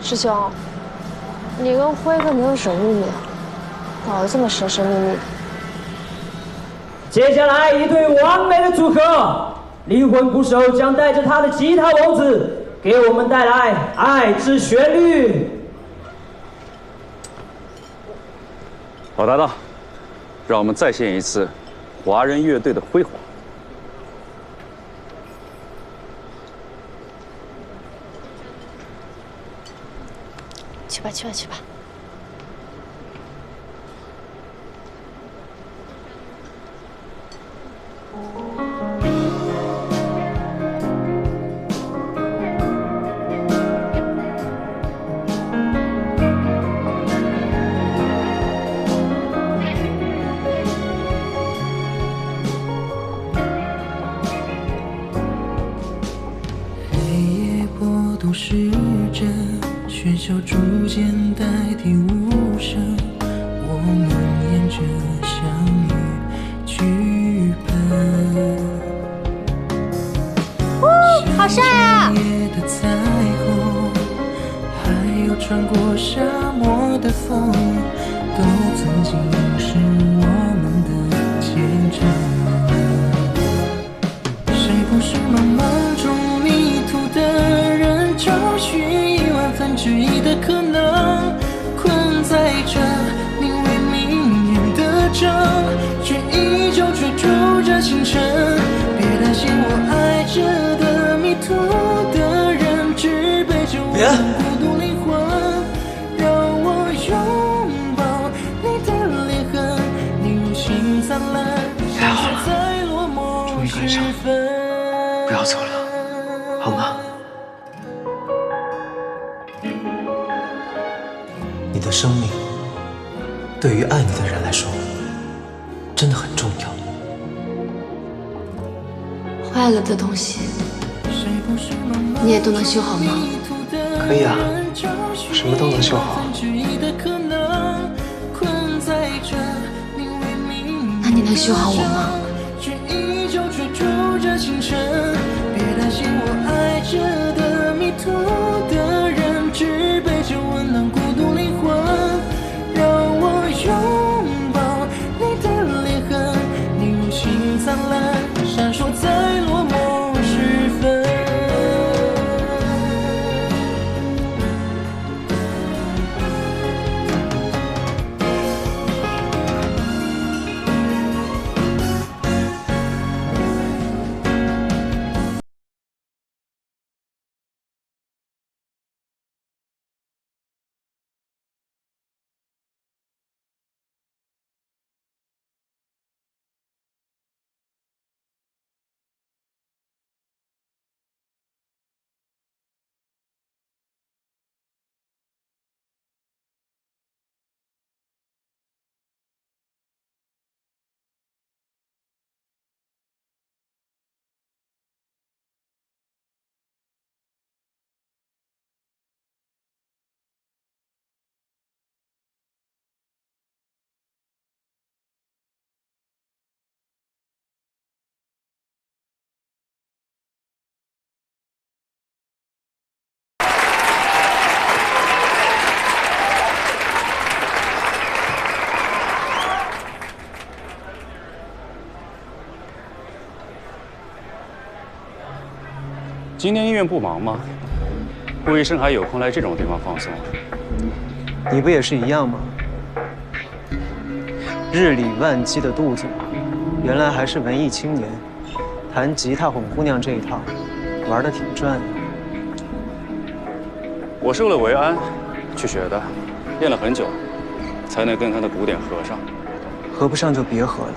师兄，你跟辉哥没有什么秘密啊？搞得这么神神秘秘的。接下来一对完美的组合，灵魂鼓手将带着他的吉他王子，给我们带来《爱之旋律》。老搭档，让我们再现一次华人乐队的辉煌。 去吧，去吧，去吧。黑夜拨动时针。 喧嚣逐渐代替无声，我们沿着相遇剧本。好帅啊！夜的彩虹，还有穿过沙漠的风，都曾经是我们的见证。谁不是茫茫中迷途的人，找寻1/1000的可能，困在这名为命运的城，却依旧追逐着星辰。别担心我爱着的迷途的人，只背着我孤独灵魂。让我拥抱你的裂痕，你如星灿烂，闪烁在落寞时分。不要走了，好吗？ 你的生命对于爱你的人来说，真的很重要。坏了的东西，你也都能修好吗？可以啊，什么都能修好。那你能修好我吗？别担心我爱着的迷途的人，只背着温暖孤独灵魂。让我拥抱你的裂痕，你如星灿烂，闪烁在落寞时分。今天医院不忙吗？顾医生还有空来这种地方放松？你不也是一样吗？日理万机的肚子，原来还是文艺青年，弹吉他哄姑娘这一套，玩得挺转的。我是为了维安去学的，练了很久，才能跟他的鼓点合上。合不上就别合了，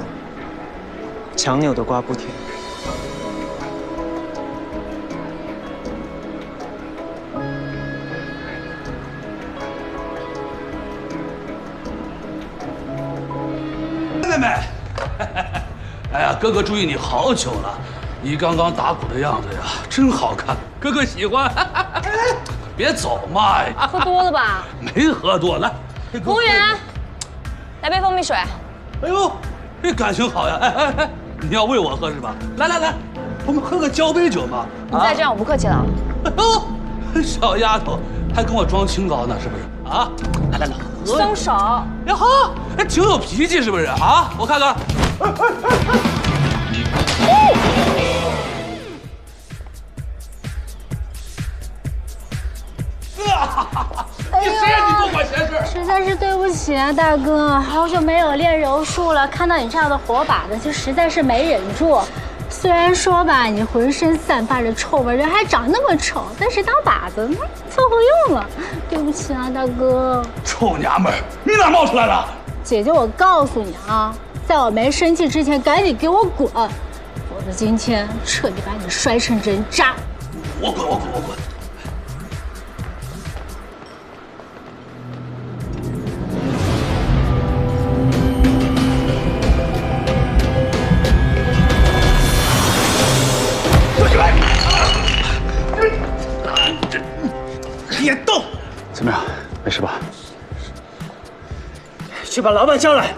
强扭的瓜不甜。 妹妹，哎呀，哥哥注意你好久了，你刚刚打鼓的样子呀，真好看，哥哥喜欢。别走嘛，喝多了吧？没喝多，来，服务员，来杯蜂蜜水。哎呦，这感情好呀！哎，你要喂我喝是吧？来，我们喝个交杯酒吧。你再这样，我不客气了。哎呦，小丫头，还跟我装清高呢，是不是？啊，来来来，松手！呀好，还挺有脾气，是不是？啊，我看看。你谁让你多管闲事？实在是对不起啊，大哥，好久没有练柔术了，看到你这样的活靶子，就实在是没忍住。虽然说吧，你浑身散发着臭味，人还长那么丑，但是当靶子凑合用了。对不起啊，大哥。臭娘们儿，你哪冒出来的？姐姐，我告诉你啊，在我没生气之前，赶紧给我滚，否则今天彻底把你摔成人渣。我滚！别动！怎么样？没事吧？去把老板叫来。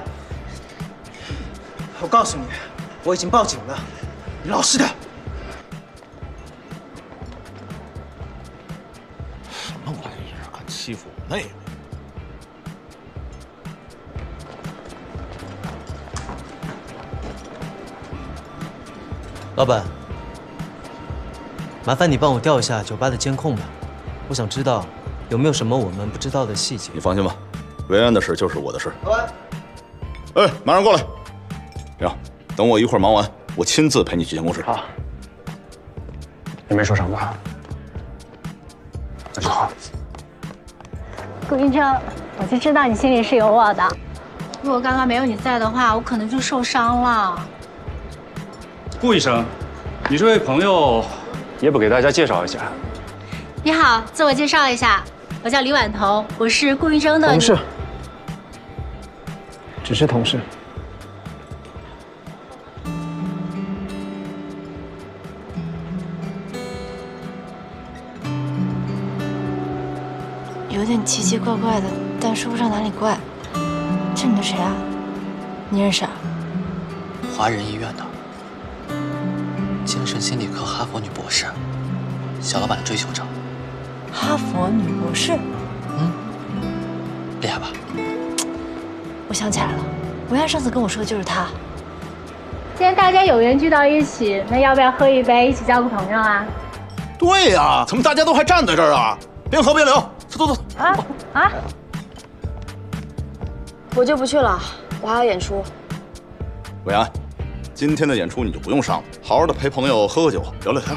我告诉你，我已经报警了，你老实点。什么玩意儿，敢欺负我妹妹？老板，麻烦你帮我调一下酒吧的监控吧，我想知道有没有什么我们不知道的细节。你放心吧，维安的事就是我的事。老板，哎，马上过来。这样，等我一会儿忙完，我亲自陪你去监控室。好。你没受伤吧？那就好。顾医生，我就知道你心里是有我的。如果刚刚没有你在的话，我可能就受伤了。顾医生，你这位朋友也不给大家介绍一下？你好，自我介绍一下，我叫李婉彤，我是顾医生的同事，只是同事。有点奇奇怪怪的，但说不上哪里怪。这你的谁啊？你认识啊？华人医院的精神心理科哈佛女博士，小老板的追求者。哈佛女博士？厉害吧？我想起来了，维安上次跟我说的就是她。今天大家有缘聚到一起，那要不要喝一杯，一起交个朋友啊？对呀，怎么大家都还站在这儿啊？边喝边聊，走。啊！我就不去了，我还要演出。维安，今天的演出你就不用上了，好好的陪朋友喝喝酒，聊聊天。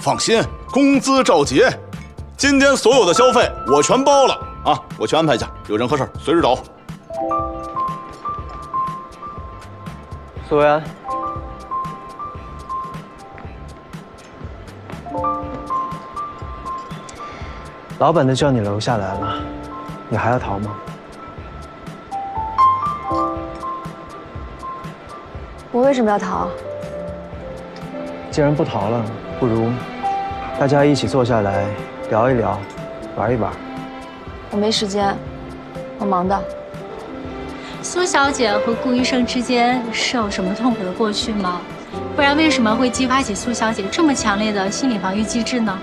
放心，工资照结，今天所有的消费我全包了啊！我去安排一下，有任何事随时找我。苏维安，老板都叫你留下来了，你还要逃吗？我为什么要逃？既然不逃了，不如大家一起坐下来聊一聊，玩一玩。我没时间，我忙的。苏小姐和顾医生之间是有什么痛苦的过去吗？不然为什么会激发起苏小姐这么强烈的心理防御机制呢？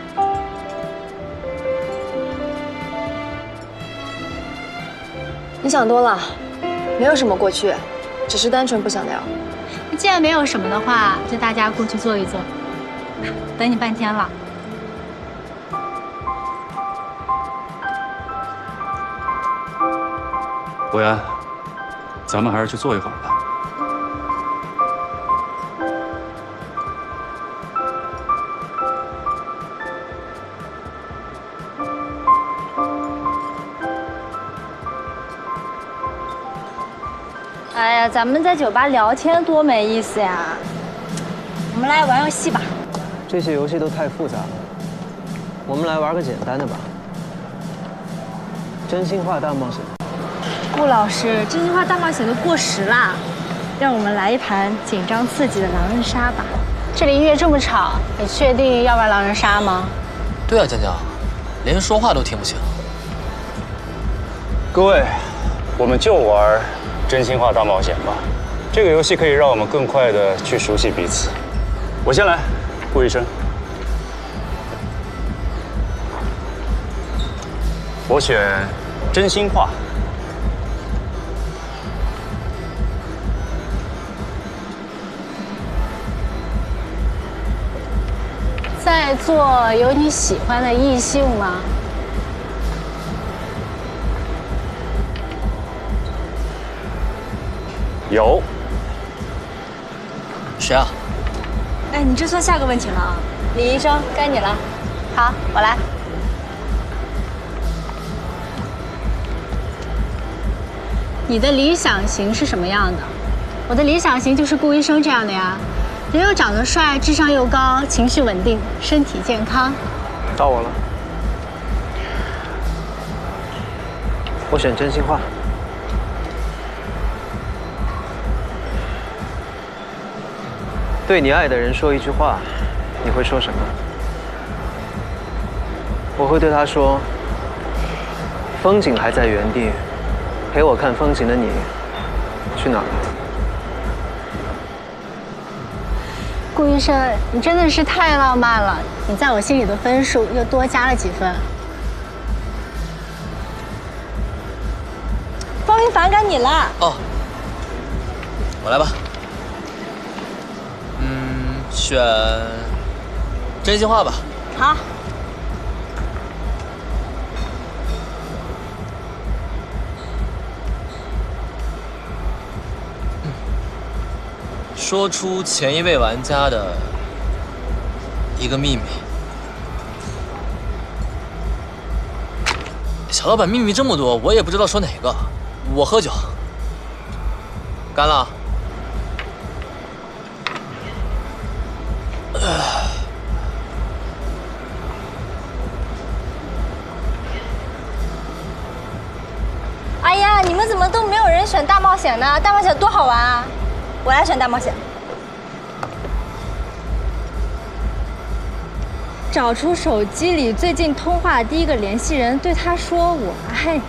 你想多了，没有什么过去，只是单纯不想聊。既然没有什么的话，就大家过去坐一坐。等你半天了。维安，咱们还是去坐一会儿吧。哎呀，咱们在酒吧聊天多没意思呀！我们来玩游戏吧。这些游戏都太复杂了，我们来玩个简单的吧。真心话大冒险。顾老师，真心话大冒险都过时啦，让我们来一盘紧张刺激的狼人杀吧。这里音乐这么吵，你确定要玩狼人杀吗？对啊，江江，连说话都听不清。各位，我们就玩真心话大冒险吧。这个游戏可以让我们更快地去熟悉彼此。我先来，顾医生。我选真心话。在座有你喜欢的异性吗？有。谁啊？哎，你这算下个问题了啊，李医生，该你了。好，我来。你的理想型是什么样的？我的理想型就是顾医生这样的呀，人又长得帅，智商又高，情绪稳定，身体健康。到我了，我选真心话。对你爱的人说一句话，你会说什么？我会对他说：风景还在原地，陪我看风景的你，去哪儿了？顾医生，你真的是太浪漫了，你在我心里的分数又多加了几分。方一凡，该你了。哦，我来吧。选真心话吧。好。说出前一位玩家的一个秘密。小老板秘密这么多，我也不知道说哪个。我喝酒。干了。哎呀，你们怎么都没有人选大冒险呢？大冒险多好玩啊！我来选大冒险。找出手机里最近通话的第一个联系人，对他说我爱你。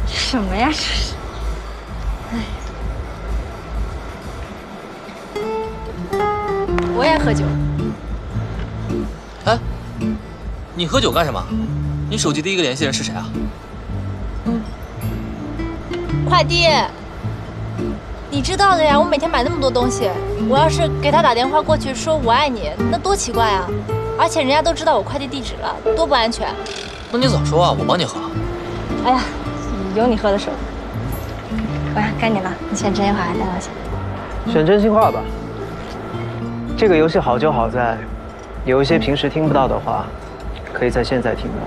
什么呀这是？我也喝酒。哎，你喝酒干什么？你手机第一个联系人是谁啊？快递。你知道的呀，我每天买那么多东西，我要是给他打电话过去说我爱你，那多奇怪啊！而且人家都知道我快递地址了，多不安全。那你早说啊，我帮你喝。哎呀，有你喝的时候。来，该你了，你选真心话还是大冒险？选真心话吧。这个游戏好就好在，有一些平时听不到的话，可以在现在听到。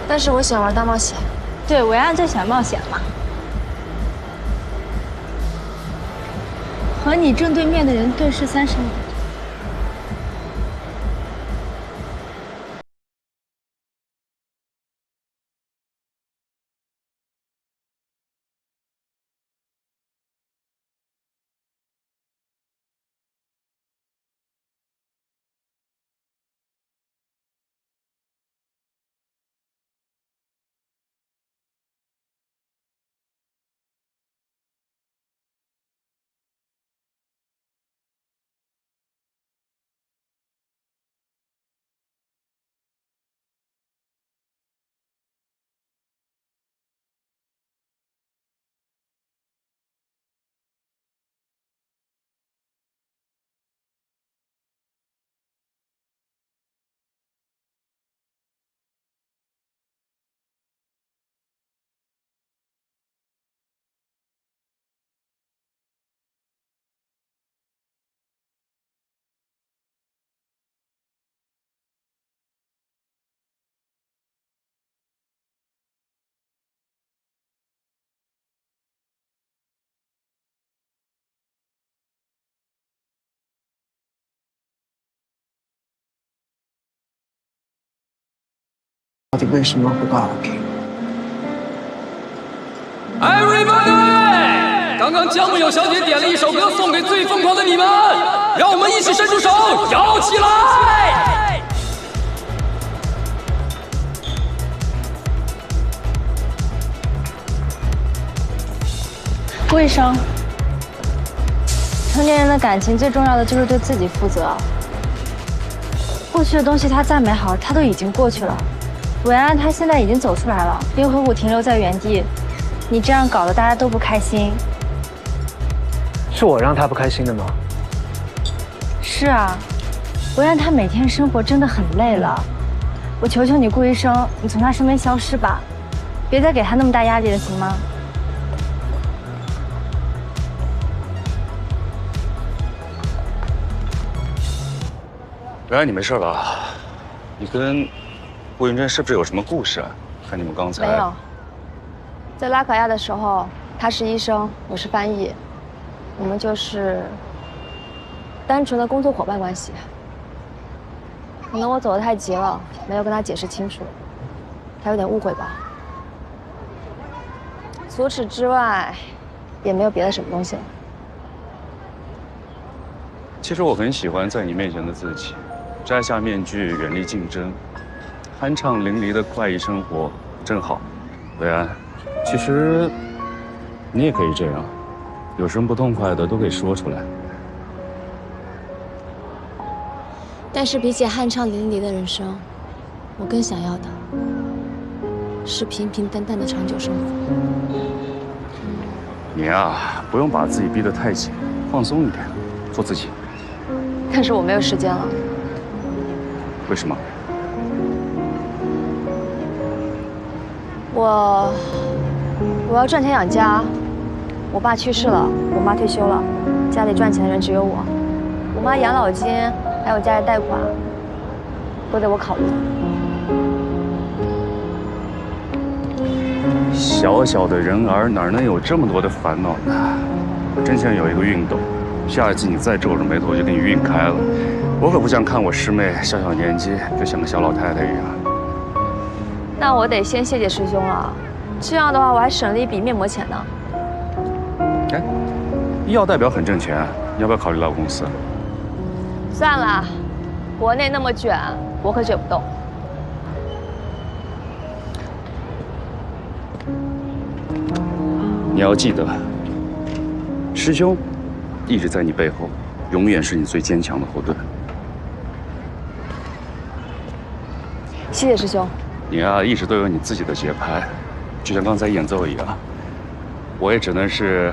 但是我喜欢玩大冒险。对，维安最喜欢冒险嘛。和你正对面的人对视30秒。到底为什么不把我给我 ？Everybody， 刚刚姜木友小姐点了一首歌送给最疯狂的你们，让我们一起伸出手，摇起来！顾医生，成年人的感情最重要的就是对自己负责。过去的东西它再美好，它都已经过去了。伟安他现在已经走出来了，冰河谷停留在原地，你这样搞得大家都不开心。是我让他不开心的吗？是啊，伟安他每天生活真的很累了。我求求你，顾医生，你从他身边消失吧，别再给他那么大压力了，行吗？维安，你没事吧？你跟顾云珍是不是有什么故事啊？看你们刚才没有。在拉卡亚的时候，他是医生，我是翻译，我们就是单纯的工作伙伴关系。可能我走得太急了，没有跟他解释清楚，他有点误会吧。除此之外，也没有别的什么东西了。其实我很喜欢在你面前的自己，摘下面具，远离竞争，酣畅淋漓的快意生活，真好。维安，其实你也可以这样，有什么不痛快的都可以说出来。但是比起酣畅淋漓的人生，我更想要的是平平淡淡的长久生活。你啊，不用把自己逼得太紧，放松一点，做自己。但是我没有时间了。为什么？我要赚钱养家。我爸去世了，我妈退休了，家里赚钱的人只有我。我妈养老金还有家里贷款，都得我考虑。小小的人儿哪能有这么多的烦恼呢？我真想有一个熨斗，下一次你再皱着眉头，我就给你熨开了。我可不想看我师妹小小年纪就像个小老太太一样。那我得先谢谢师兄了，这样的话我还省了一笔面膜钱呢。哎，医药代表很挣钱，你要不要考虑来我公司？算了，国内那么卷，我可卷不动。你要记得，师兄一直在你背后，永远是你最坚强的后盾。谢谢师兄。你啊，一直都有你自己的节拍，就像刚才演奏一样。我也只能是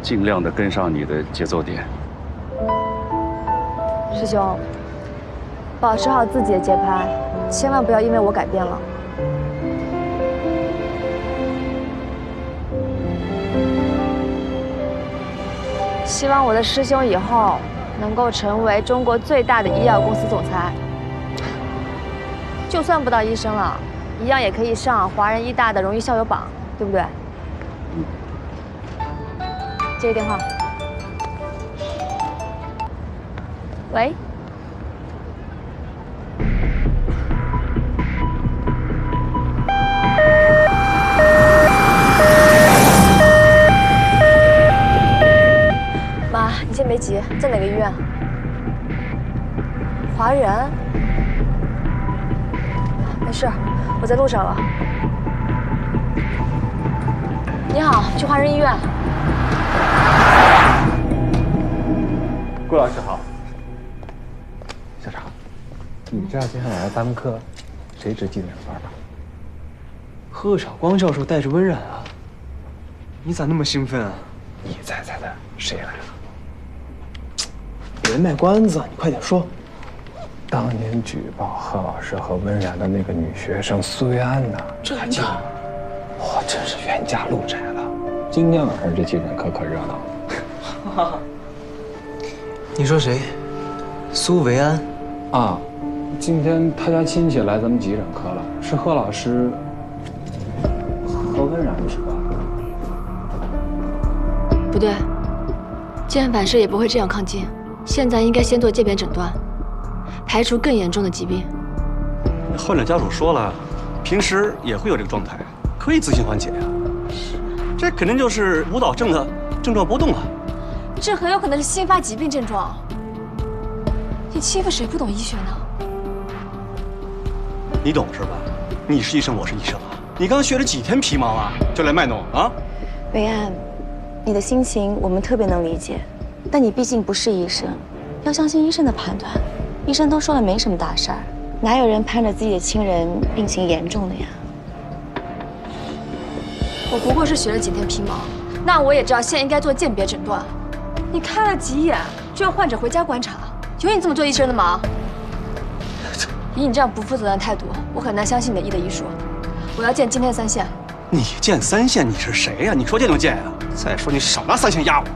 尽量的跟上你的节奏点。师兄，保持好自己的节拍，千万不要因为我改变了。希望我的师兄以后能够成为中国最大的医药公司总裁。就算不当医生了，一样也可以上华人医大的荣誉校友榜，对不对？接个电话。喂。妈，你先别急，在哪个医院？华人？没事，我在路上了。你好，去华人医院。顾老师好。小常，你知道接下来咱们课谁值技能班吗？贺晓光教授带着温冉啊！你咋那么兴奋啊？你猜猜的，谁来了？别卖关子，你快点说。当年举报贺老师和温冉的那个女学生苏维安呢？真的？我真是冤家路窄了。今天晚上这技能课可热闹了。你说谁？苏维安？啊，今天他家亲戚来咱们急诊科了，是贺老师和温冉是吧？不对，键反射也不会这样抗进。现在应该先做鉴别诊断，排除更严重的疾病。患者家属说了，平时也会有这个状态，可以自行缓解呀。这肯定就是舞蹈症的症状波动啊。这很有可能是新发疾病症状。你欺负谁不懂医学呢？你懂是吧？你是医生，我是医生啊。你刚学了几天皮毛啊，就来卖弄啊？维安，你的心情我们特别能理解，但你毕竟不是医生，要相信医生的判断。医生都说了没什么大事儿，哪有人盼着自己的亲人病情严重的呀？我不过是学了几天皮毛，那我也知道现在应该做鉴别诊断。你开了急眼就让患者回家观察，有你这么做医生的吗？以你这样不负责任的态度，我很难相信你的医的医术。我要见今天的3线。你见3线？你是谁呀？你说见就见呀！再说你少拿3线压我。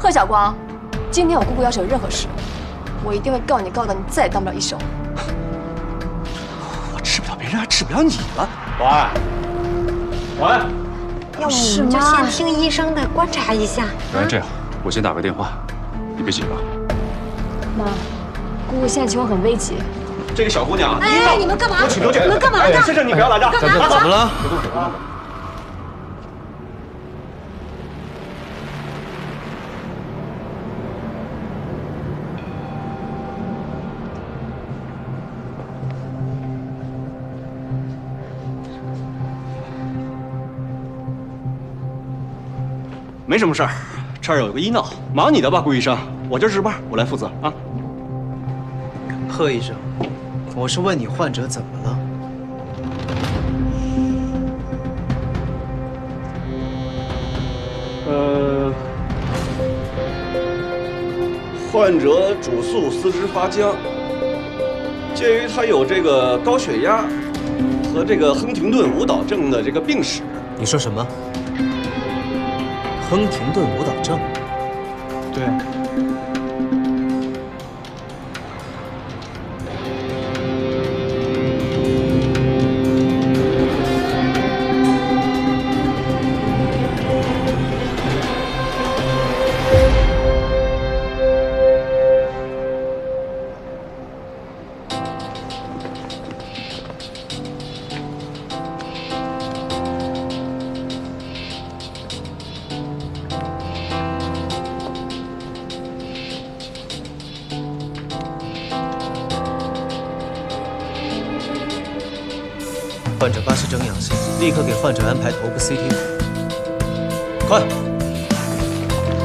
贺晓光，今天我姑姑要是有任何事，我一定会告你告到你再也当不了医生。我治不了别人，还治不了你了。保安，保安，要不我们就先听医生的，观察一下。不然这样，我先打个电话，你别紧张。妈，姑姑现在情况很危急。这个小姑娘，哎，你们干嘛？我请求见。你们干嘛呢？先生，你不要拦着。干嘛？怎么了？别动手，别动手。没什么事儿，这儿有个医闹，忙你的吧，顾医生。我这值班，我来负责啊。贺医生，我是问你患者怎么了？患者主诉四肢发僵，鉴于他有这个高血压和这个亨廷顿舞蹈症的这个病史。你说什么？亨廷顿舞蹈症？对。患者巴氏症阳性，立刻给患者安排头部 CT。快！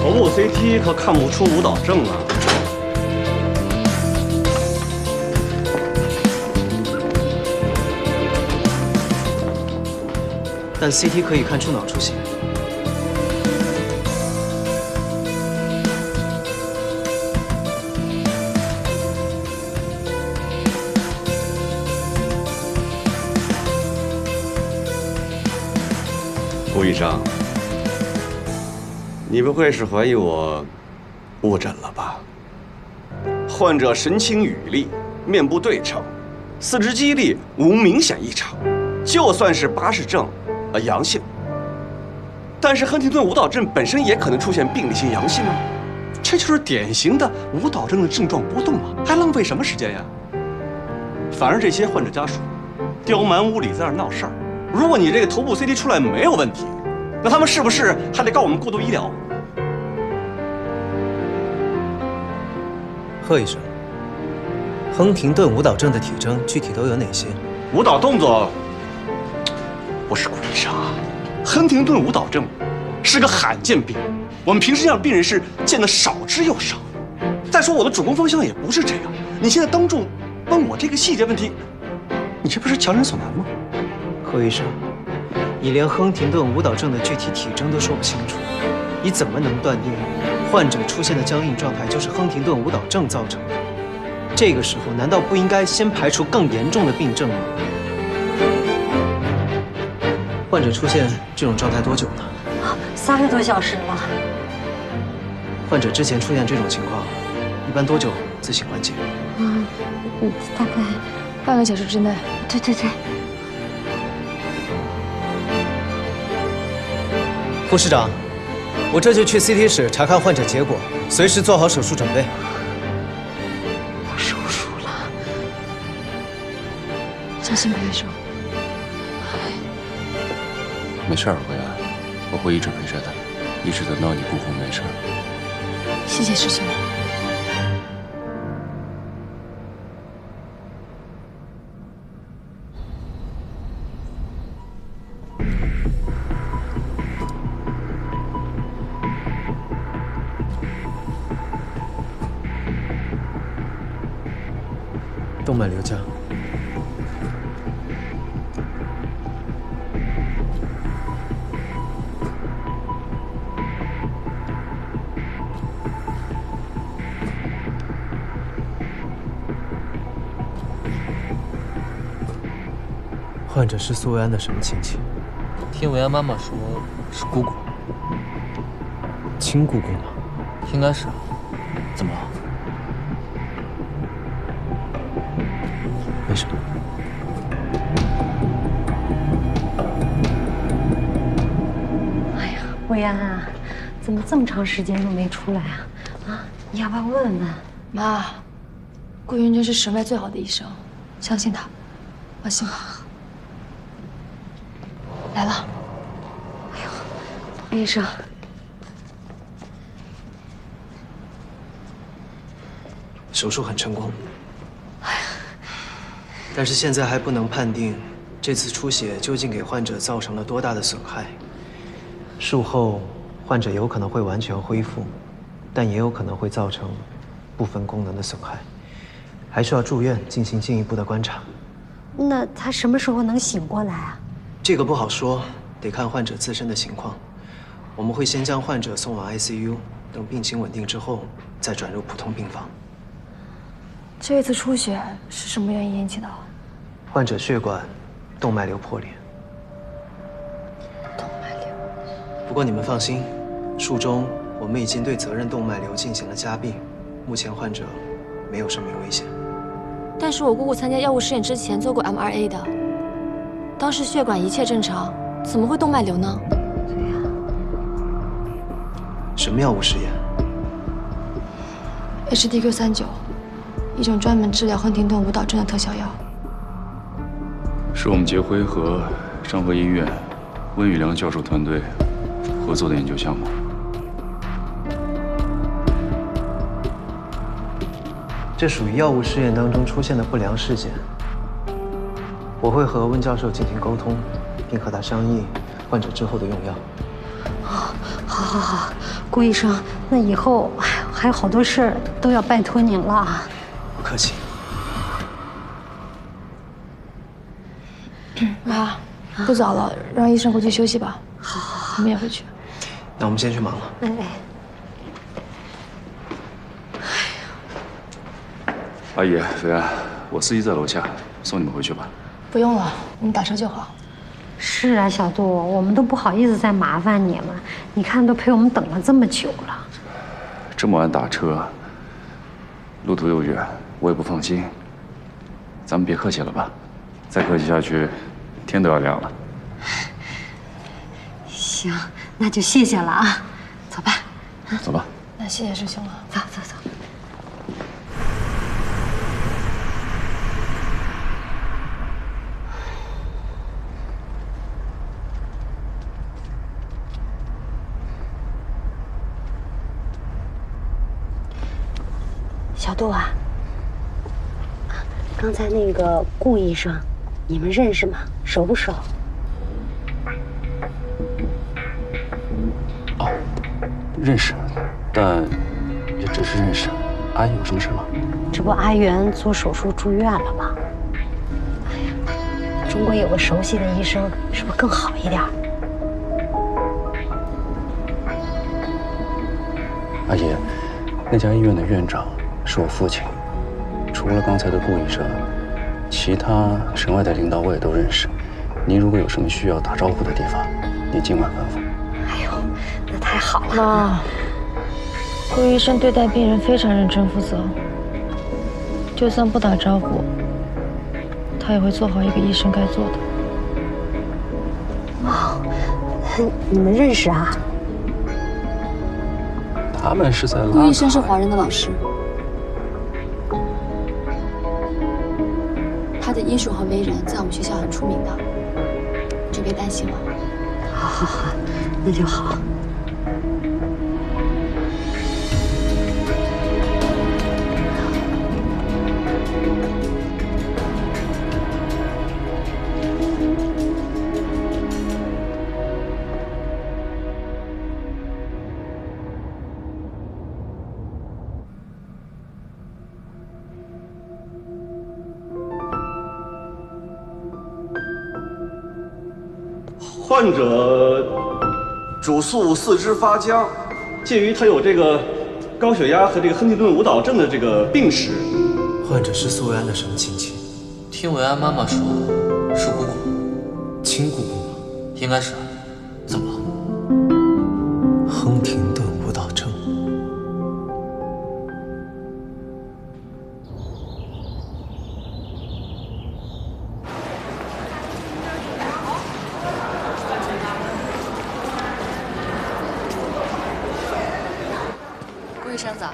头部 CT 可看不出舞蹈症啊。但 CT 可以看出脑出血。顾医生，你不会是怀疑我误诊了吧？患者神情语厉，面部对称，四肢肌力无明显异常。就算是巴氏症阳性，但是亨廷顿舞蹈症本身也可能出现病理性阳性啊。这就是典型的舞蹈症的症状波动啊，还浪费什么时间呀？反而这些患者家属刁蛮无理，在那儿闹事儿。如果你这个头部 CT 出来没有问题，那他们是不是还得告我们过度医疗？贺医生，亨廷顿舞蹈症的体征具体都有哪些？舞蹈动作不是顾医生啊，亨廷顿舞蹈症是个罕见病，我们平时这样的病人是见的少之又少。再说我的主攻方向也不是这样，你现在当众问我这个细节问题，你这不是强人所难吗？贺医生，你连亨廷顿舞蹈症的具体体征都说不清楚，你怎么能断定患者出现的僵硬状态就是亨廷顿舞蹈症造成的？这个时候难道不应该先排除更严重的病症吗？患者出现这种状态多久了？3个多小时了。患者之前出现这种情况，一般多久自行缓解？大概半个小时之内。对对对。护士长，我这就去 CT 室查看患者结果，随时做好手术准备。要手术了，小心，裴医生。没事儿，慧安，我会一直陪着的，一直等到你姑姑没事。谢谢师兄。脉瘤架。患者是苏维安的什么亲戚？听维安妈妈说是姑姑。亲姑姑吗？应该是。怎么了？没什么。哎呀，维安啊，怎么这么长时间都没出来啊？啊，你要不要问问？妈，顾云真是省外最好的医生，相信他，放心吧。来了。医生，手术很成功，但是现在还不能判定这次出血究竟给患者造成了多大的损害。术后，患者有可能会完全恢复，但也有可能会造成部分功能的损害，还需要住院进行进一步的观察。那他什么时候能醒过来啊？这个不好说，得看患者自身的情况。我们会先将患者送往 ICU， 等病情稳定之后，再转入普通病房。这一次出血是什么原因引起的？患者血管动脉瘤破裂。动脉瘤。不过你们放心，术中我们已经对责任动脉瘤进行了加闭，目前患者没有生命危险。但是我姑姑参加药物试验之前做过 MRA 的，当时血管一切正常，怎么会动脉瘤呢？什么药物试验 ？HDQ39，一种专门治疗亨廷顿舞蹈症的特效药。是我们杰辉和上河医院温宇良教授团队合作的研究项目。这属于药物试验当中出现的不良事件。我会和温教授进行沟通，并和他商议患者之后的用药。好，顾医生，那以后还有好多事儿都要拜托您了。不客气。妈，不早了，让医生回去休息吧。好，我们也回去。那我们先去忙了。阿姨，维安，我司机在楼下，送你们回去吧。不用了，你们打车就好。是啊，小杜，我们都不好意思再麻烦你了。你看，都陪我们等了这么久了。这么晚打车，路途又远，我也不放心。咱们别客气了吧？再客气下去，天都要亮了。行，那就谢谢了啊。走吧。走吧。那谢谢师兄了。走。小杜啊，刚才那个顾医生，你们认识吗？熟不熟？哦，认识，但也只是认识。阿姨有什么事吗？这不阿元做手术住院了吗？哎呀，中国有个熟悉的医生，是不是更好一点？阿姨，那家医院的院长是我父亲，除了刚才的顾医生，其他省外的领导我也都认识。您如果有什么需要打招呼的地方，您尽管吩咐。哎呦，那太好了。妈，顾医生对待病人非常认真负责，就算不打招呼，他也会做好一个医生该做的。哦，你们认识啊？他们是在拉。顾医生是华人的老师，他的医术和为人在我们学校很出名的，就别担心了。好，那就好。患者主诉四肢发僵，鉴于他有这个高血压和这个亨廷顿舞蹈症的这个病史，患者是苏维安的什么亲戚？听维安妈妈说，是姑姑，亲姑姑吗？应该是。怎么了？亨廷顿舞蹈症。顾医生早。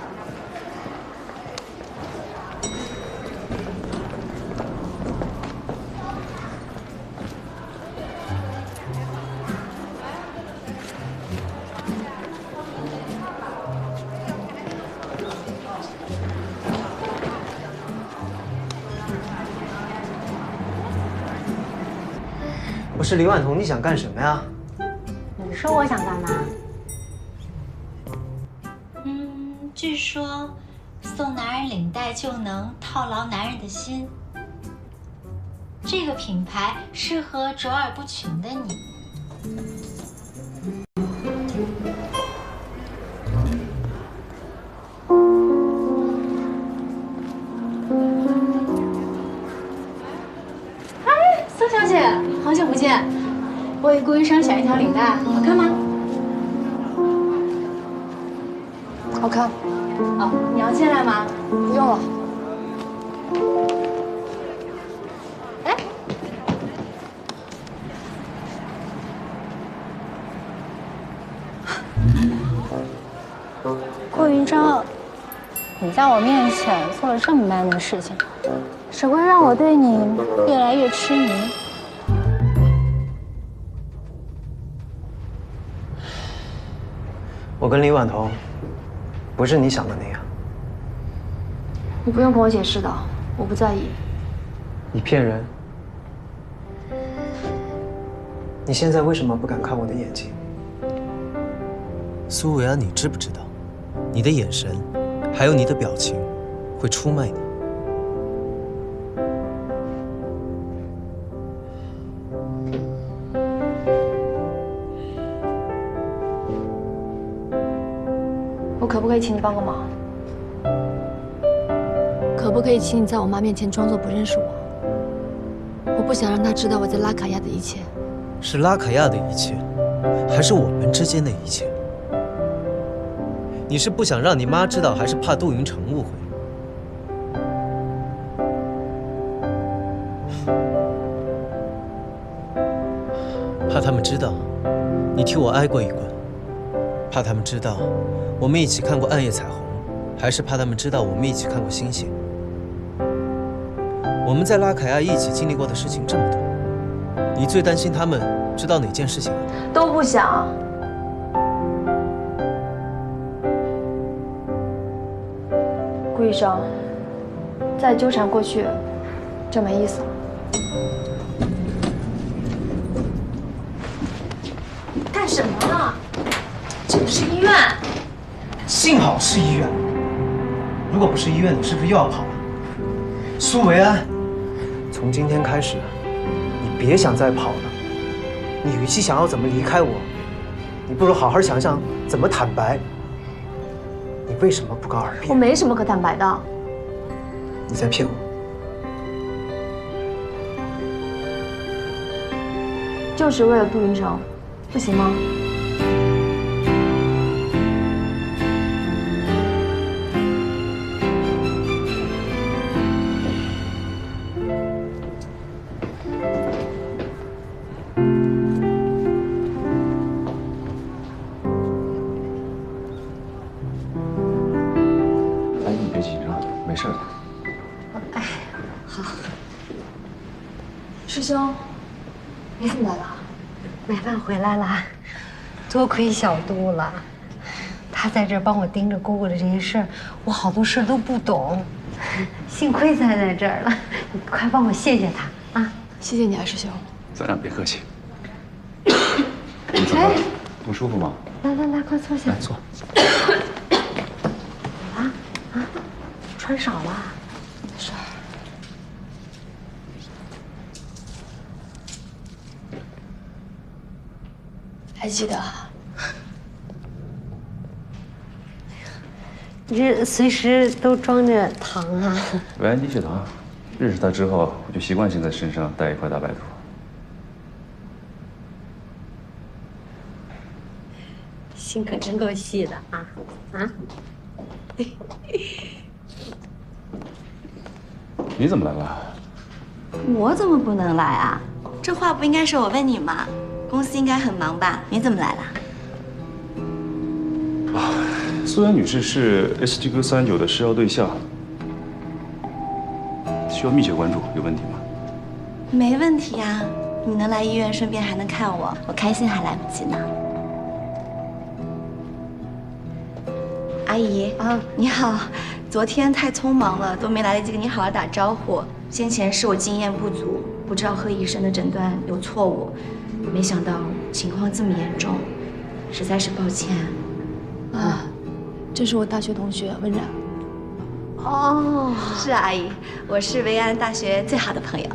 我是李婉彤，你想干什么呀？你说我想干嘛？据说送男人领带就能套牢男人的心，这个品牌适合卓尔不群的你。哎，苏小姐，好久不见！我给顾医生选一条领带，好看吗？好看。哦，你要进来吗？不用了。哎，顾云峥，你在我面前做了这么 man 的事情，只会让我对你越来越痴迷。我跟李婉彤不是你想的那样。你不用跟我解释的，我不在意。你骗人！你现在为什么不敢看我的眼睛？苏维安，你知不知道，你的眼神，还有你的表情，会出卖你。我可不可以请你帮个忙？可不可以请你在我妈面前装作不认识我？我不想让她知道我在拉卡亚的一切。是拉卡亚的一切，还是我们之间的一切？你是不想让你妈知道，还是怕杜云城误会？怕他们知道你替我挨过一棍，怕他们知道我们一起看过《暗夜彩虹》，还是怕他们知道我们一起看过《星星》？我们在拉凯亚一起经历过的事情这么多，你最担心他们知道哪件事情啊？都不想。顾医生，再纠缠过去就没意思了。干什么呢？这里是医院。幸好是医院，如果不是医院，你是不是又要跑了？苏维安，从今天开始，你别想再跑了。你与其想要怎么离开我，你不如好好想想怎么坦白。你为什么不告而别？我没什么可坦白的。你在骗我。就是为了杜云城，不行吗？哎，你别紧张，没事的。哎，好。师兄，你怎么来了？买饭回来了，多亏小杜了，他在这儿帮我盯着姑姑的这些事儿，我好多事儿都不懂，幸亏他在这儿了，你快帮我谢谢他啊！谢谢你啊，师兄。咱俩别客气。你怎么了？不舒服吗？来来来，快坐下。来坐。啊，穿少了。没事儿。还记得啊？你这随时都装着糖啊！维安低血糖，认识他之后，我就习惯性在身上带一块大白兔。心可真够细的啊！啊！你怎么来了？我怎么不能来啊？这话不应该是我问你吗？公司应该很忙吧？你怎么来了？苏媛女士是 STQ39的食药对象，需要密切关注，有问题吗？没问题呀，你能来医院，顺便还能看我，我开心还来不及呢。阿姨啊，你好，昨天太匆忙了，都没来得及跟你好好打招呼。先前是我经验不足，不知道贺医生的诊断有错误，没想到情况这么严重，实在是抱歉。啊，这是我大学同学温冉。哦，是阿姨，我是维安大学最好的朋友，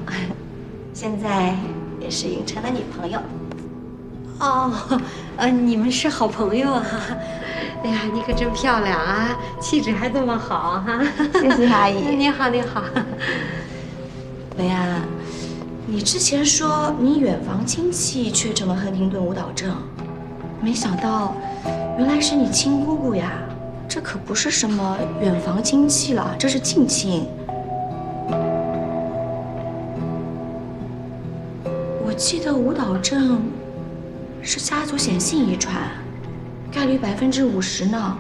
现在也是影城的女朋友。哦，你们是好朋友啊！哎呀，你可真漂亮啊，气质还这么好哈！谢谢阿姨。你好，你好。维安，你之前说你远房亲戚确诊了亨廷顿舞蹈症，没想到原来是你亲姑姑呀！这可不是什么远房亲戚了，这是近亲。我记得舞蹈症是家族显性遗传，概率50%呢。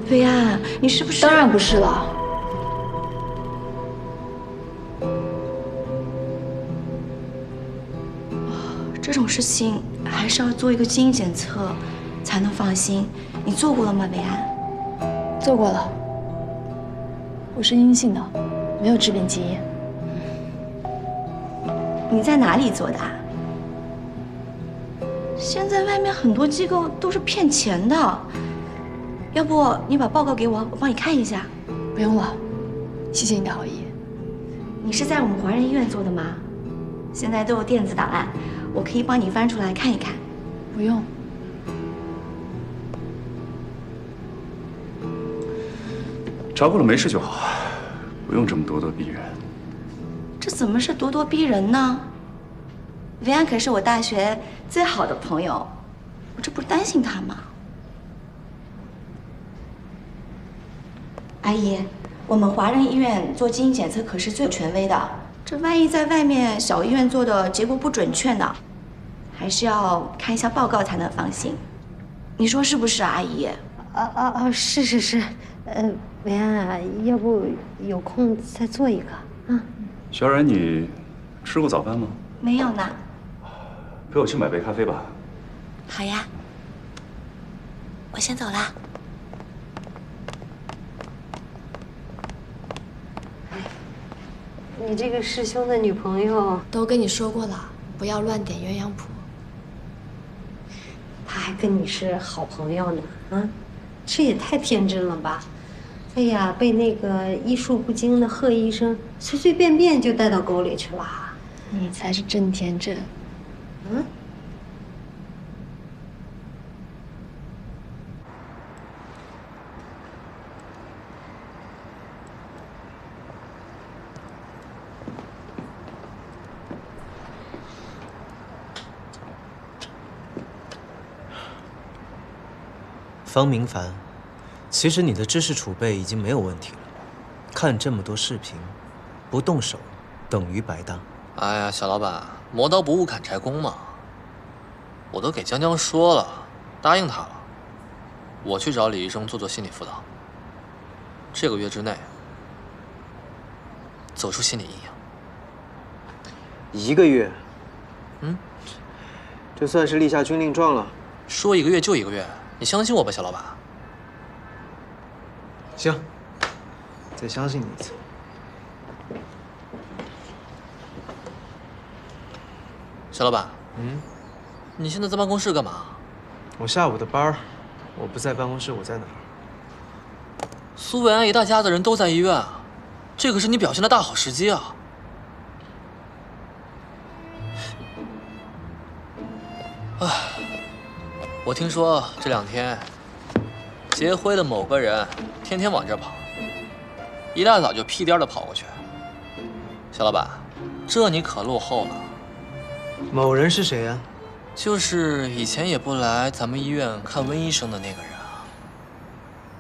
维安，你是不是？当然不是了。这种事情还是要做一个基因检测才能放心。你做过了吗，维安？做过了，我是阴性的，没有致病基因。你在哪里做的？现在外面很多机构都是骗钱的，要不你把报告给我，我帮你看一下。不用了，谢谢你的好意。你是在我们华人医院做的吗？现在都有电子档案，我可以帮你翻出来看一看。不用。查过了没事就好，不用这么咄咄逼人。这怎么是咄咄逼人呢？维安可是我大学最好的朋友，我这不是担心他吗？阿姨，我们华人医院做基因检测可是最权威的，这万一在外面小医院做的结果不准确呢？还是要看一下报告才能放心。你说是不是，阿姨？是，维安啊，要不有空再做一个啊？小冉，你吃过早饭吗？没有呢。陪我去买杯咖啡吧。好呀，我先走了。你这个师兄的女朋友都跟你说过了，不要乱点鸳鸯谱。他还跟你是好朋友呢，啊，这也太天真了吧！哎呀，被那个医术不精的贺医生随随便便就带到沟里去了。你才是真天真。嗯。方明凡，其实你的知识储备已经没有问题了。看这么多视频，不动手等于白搭。哎呀，小老板，磨刀不误砍柴工嘛。我都给江江说了，答应他了。我去找李医生做心理辅导。这个月之内，走出心理阴影。1个月？嗯，这算是立下军令状了。说1个月就1个月。你相信我吧，小老板。行，再相信你一次。小老板，你现在在办公室干嘛？我下午的班儿，我不在办公室，我在哪儿？苏维安一大家子人都在医院啊，这可是你表现的大好时机啊！唉，我听说这2天，结辉的某个人天天往这儿跑，一大早就屁颠的跑过去。小老板，这你可落后了。某人是谁呀？就是以前也不来咱们医院看温医生的那个人啊。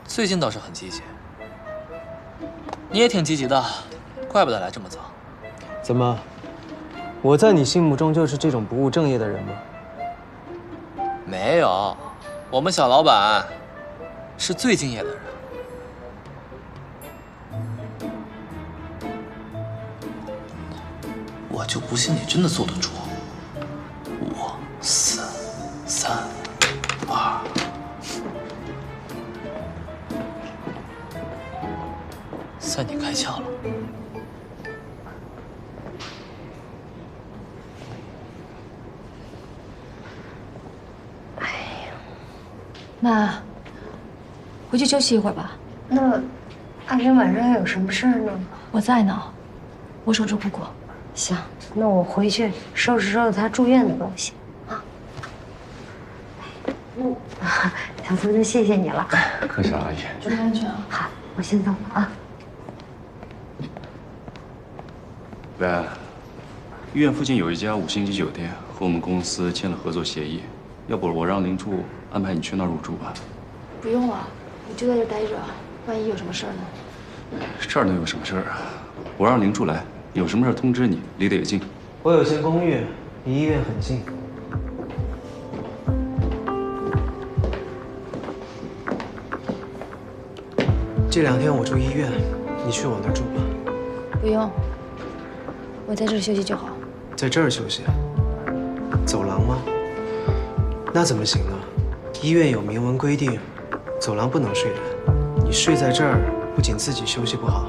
最近倒是很积极。你也挺积极的，怪不得来这么早。怎么，我在你心目中就是这种不务正业的人吗？没有，我们小老板是最敬业的人。我就不信你真的坐得住。5、4、3、2。算你开窍了。那回去休息一会儿吧。那阿珍晚上有什么事儿呢？我在呢，我守着姑姑。行，那我回去收拾收拾她住院的东西啊。小苏就谢谢你了。客气了，阿姨。注意安全啊。好，我先走了啊。维安，医院附近有一家5星级酒店，和我们公司签了合作协议，要不我让林柱安排你去那儿入住吧？不用了，你就在这待着，万一有什么事儿呢？这儿能有什么事儿啊？我让林柱来，有什么事儿通知你，离得也近。我有间公寓，离医院很近。这2天我住医院，你去我那儿住吧。不用，我在这儿休息就好。在这儿休息？走廊吗？那怎么行呢？医院有明文规定，走廊不能睡人。你睡在这儿，不仅自己休息不好，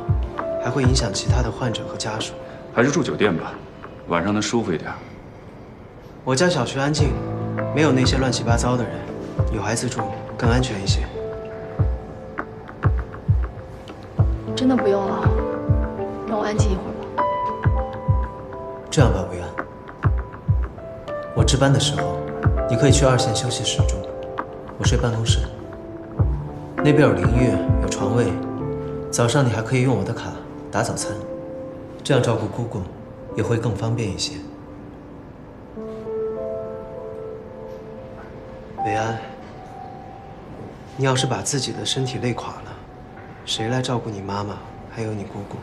还会影响其他的患者和家属。还是住酒店吧，晚上能舒服一点。我家小区安静，没有那些乱七八糟的人，有孩子住更安全一些。真的不用了，让我安静一会儿吧。这样吧，维安，我值班的时候，你可以去2线休息室住，我睡办公室。那边有淋浴，有床位，早上你还可以用我的卡打早餐，这样照顾姑姑也会更方便一些。维安，你要是把自己的身体累垮了，谁来照顾你妈妈还有你姑姑？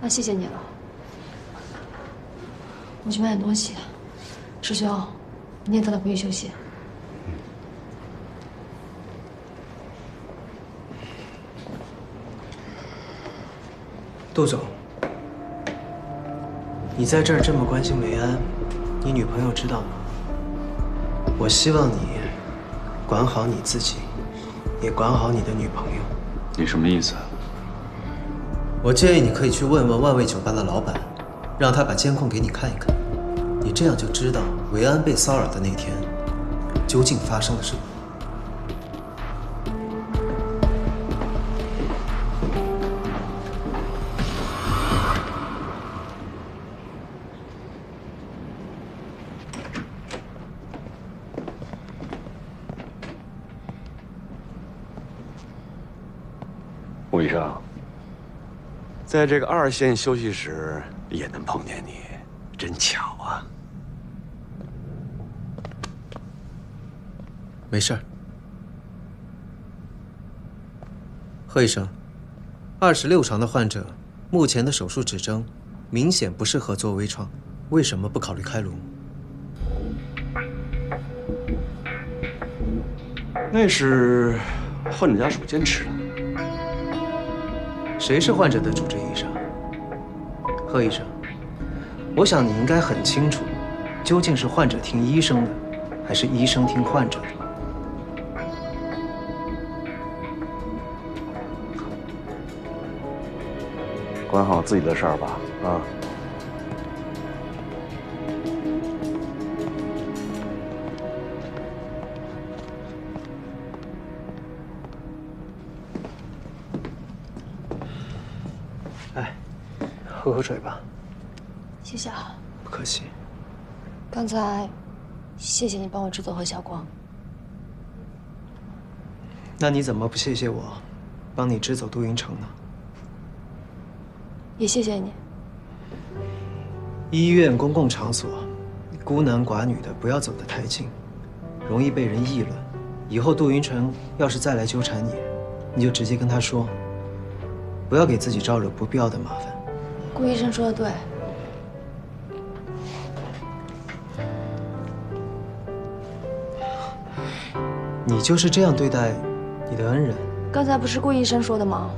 那谢谢你了，我去买点东西。师兄，你也早点回去休息。杜总，你在这儿这么关心维安，你女朋友知道吗？我希望你管好你自己，也管好你的女朋友。你什么意思啊？我建议你可以去问问万味酒吧的老板，让他把监控给你看一看，你这样就知道维安被骚扰的那天究竟发生了什么。吴医生，在这个2线休息室也能碰见你，真巧啊！没事儿。贺医生，26床的患者目前的手术指征明显不适合做微创，为什么不考虑开颅？那是患者家属坚持的。谁是患者的主治医生？贺医生，我想你应该很清楚，究竟是患者听医生的，还是医生听患者的？管好自己的事儿吧，啊！哎，喝口水吧。谢谢啊。不客气。刚才，谢谢你帮我支走何晓光。那你怎么不谢谢我，帮你支走杜云成呢？也谢谢你。医院、公共场所，孤男寡女的不要走得太近，容易被人议论。以后杜云成要是再来纠缠你，你就直接跟他说，不要给自己招惹不必要的麻烦。顾医生说的对。你就是这样对待你的恩人？刚才不是顾医生说的吗？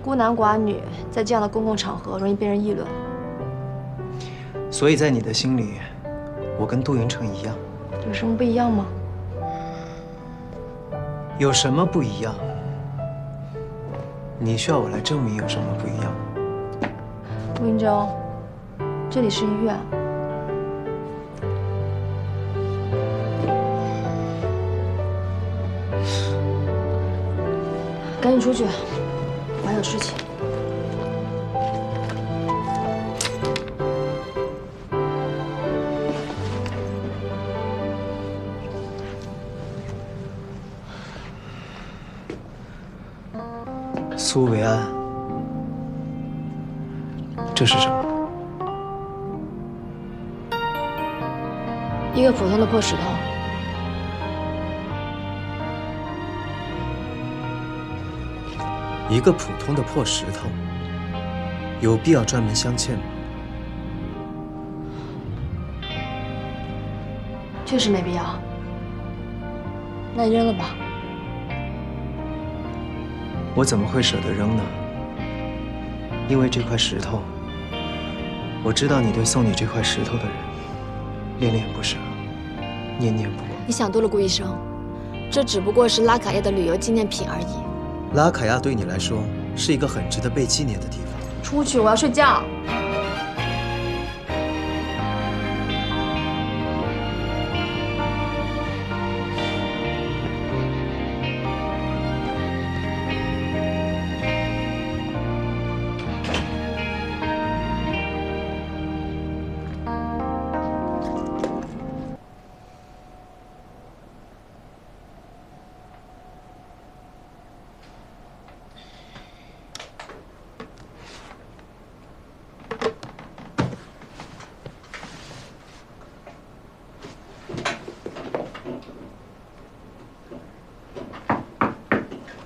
孤男寡女在这样的公共场合容易被人议论。所以在你的心里，我跟杜云成一样。有什么不一样吗？有什么不一样？你需要我来证明有什么不一样？顾云峥，这里是医院。赶紧出去，我还有事情。苏维安，这是什么？一个普通的破石头。一个普通的破石头，有必要专门镶嵌吗？确实没必要。那你扔了吧。我怎么会舍得扔呢？因为这块石头，我知道你对送你这块石头的人恋恋不舍，念念不忘。你想多了，顾医生，这只不过是拉卡叶的旅游纪念品而已。拉凯亚对你来说是一个很值得被纪念的地方。出去，我要睡觉。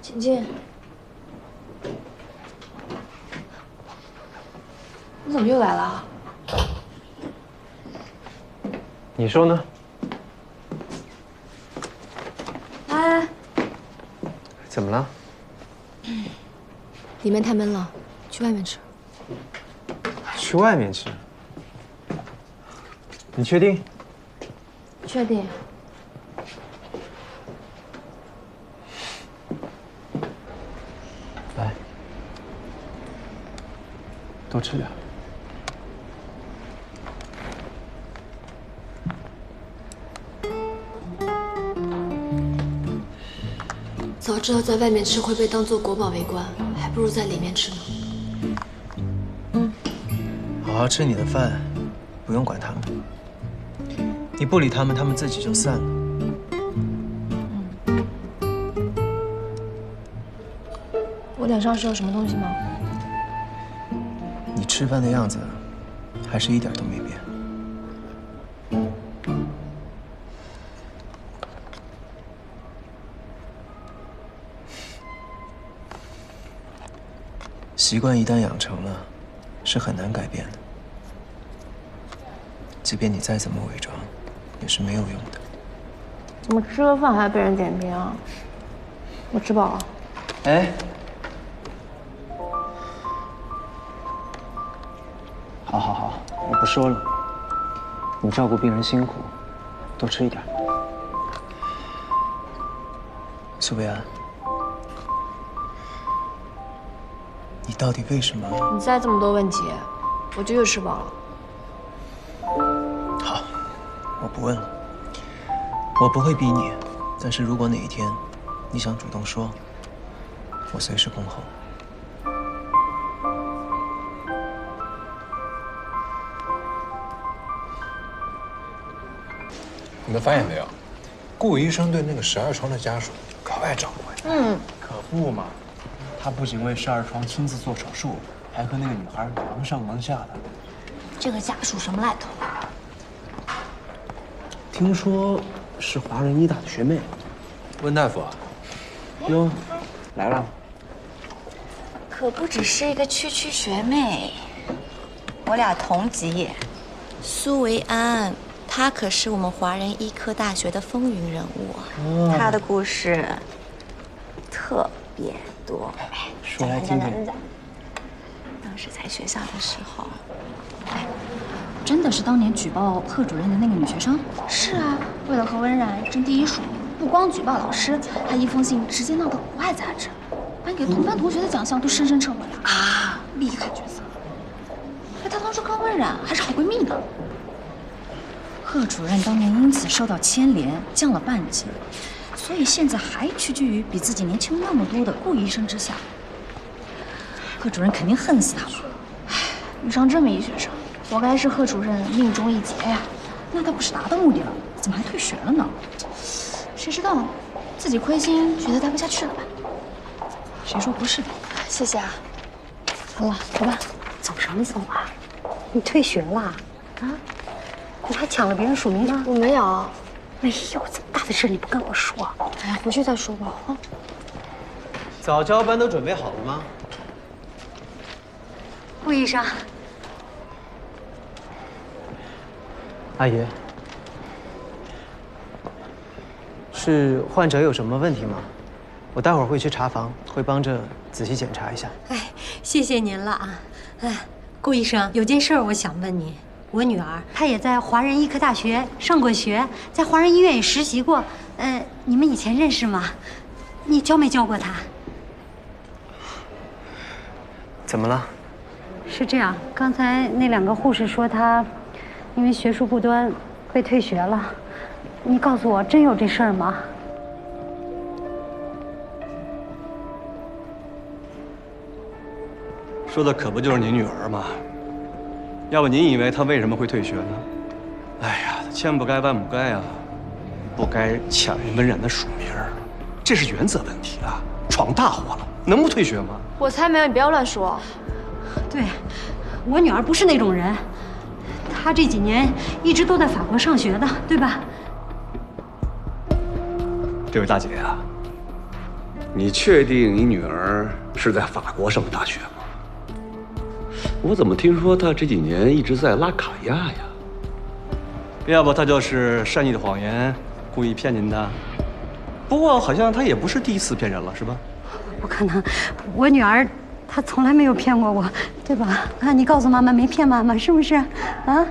请进。你怎么又来了？你说呢？哎，怎么了？里面太闷了，去外面吃。去外面吃？你确定？确定。来，多吃点。早知道在外面吃会被当做国宝围观，还不如在里面吃呢。好好吃你的饭，不用管他们。你不理他们，他们自己就散了。我脸上是有什么东西吗？你吃饭的样子，还是一点都没变。习惯一旦养成了，是很难改变的。即便你再怎么伪装，也是没有用的。怎么吃了饭还被人点评啊？我吃饱了。哎，好好好，我不说了。你照顾病人辛苦，多吃一点。苏维安，你到底为什么？你再这么多问题，我就又吃饱了。好，我不问了。我不会逼你，但是如果哪一天你想主动说，我随时恭候。你们发现没有，顾医生对那个12床的家属格外照顾。可不嘛，他不仅为12床亲自做手术，还和那个女孩忙上忙下的。这个家属什么来头？听说是华人医大的学妹。温大夫啊，哟，来了。可不只是一个区学妹，我俩同级。苏维安，她可是我们华人医科大学的风云人物，她的故事特别多。说来听听。当时在学校的时候，真的是当年举报贺主任的那个女学生？是啊，为了和温冉争第一数，不光举报老师，还一封信直接闹到国外杂志，颁给同班同学的奖项都深深撤回了啊！厉害角色。她当初跟温冉还是好闺蜜呢。贺主任当年因此受到牵连，降了半级，所以现在还屈居于比自己年轻那么多的顾医生之下。贺主任肯定恨死他了。唉，遇上这么一学生，活该是贺主任命中一劫呀。那他不是达到目的了，怎么还退学了呢？谁知道自己亏心，觉得待不下去了吧？谁说不是的？谢谢啊。好了，走吧。走什么走啊？你退学了？啊？你还抢了别人署名呢？我没有。没有，这么大的事你不跟我说？哎呀，回去再说吧。啊。早教班都准备好了吗？顾医生。阿姨，是患者有什么问题吗？我待会儿会去查房，会帮着仔细检查一下。哎，谢谢您了啊！哎，顾医生，有件事我想问你。我女儿她也在华人医科大学上过学，在华人医院也实习过。你们以前认识吗？你教没教过她？怎么了？是这样，刚才那2个护士说她因为学术不端被退学了。你告诉我，真有这事儿吗？说的可不就是您女儿吗？要不您以为她为什么会退学呢？哎呀，她千不该万不该啊，不该抢人温冉的署名，这是原则问题啊，闯大祸了，能不退学吗？我才没有，你不要乱说。对，我女儿不是那种人，她这几年一直都在法国上学的，对吧？这位大姐呀，你确定你女儿是在法国上的大学吗？我怎么听说她这几年一直在拉卡亚呀？要不她就是善意的谎言，故意骗您的？不过好像她也不是第一次骗人了，是吧？不可能，我女儿她从来没有骗过我，对吧？啊，你告诉妈妈没骗妈妈，是不是？啊？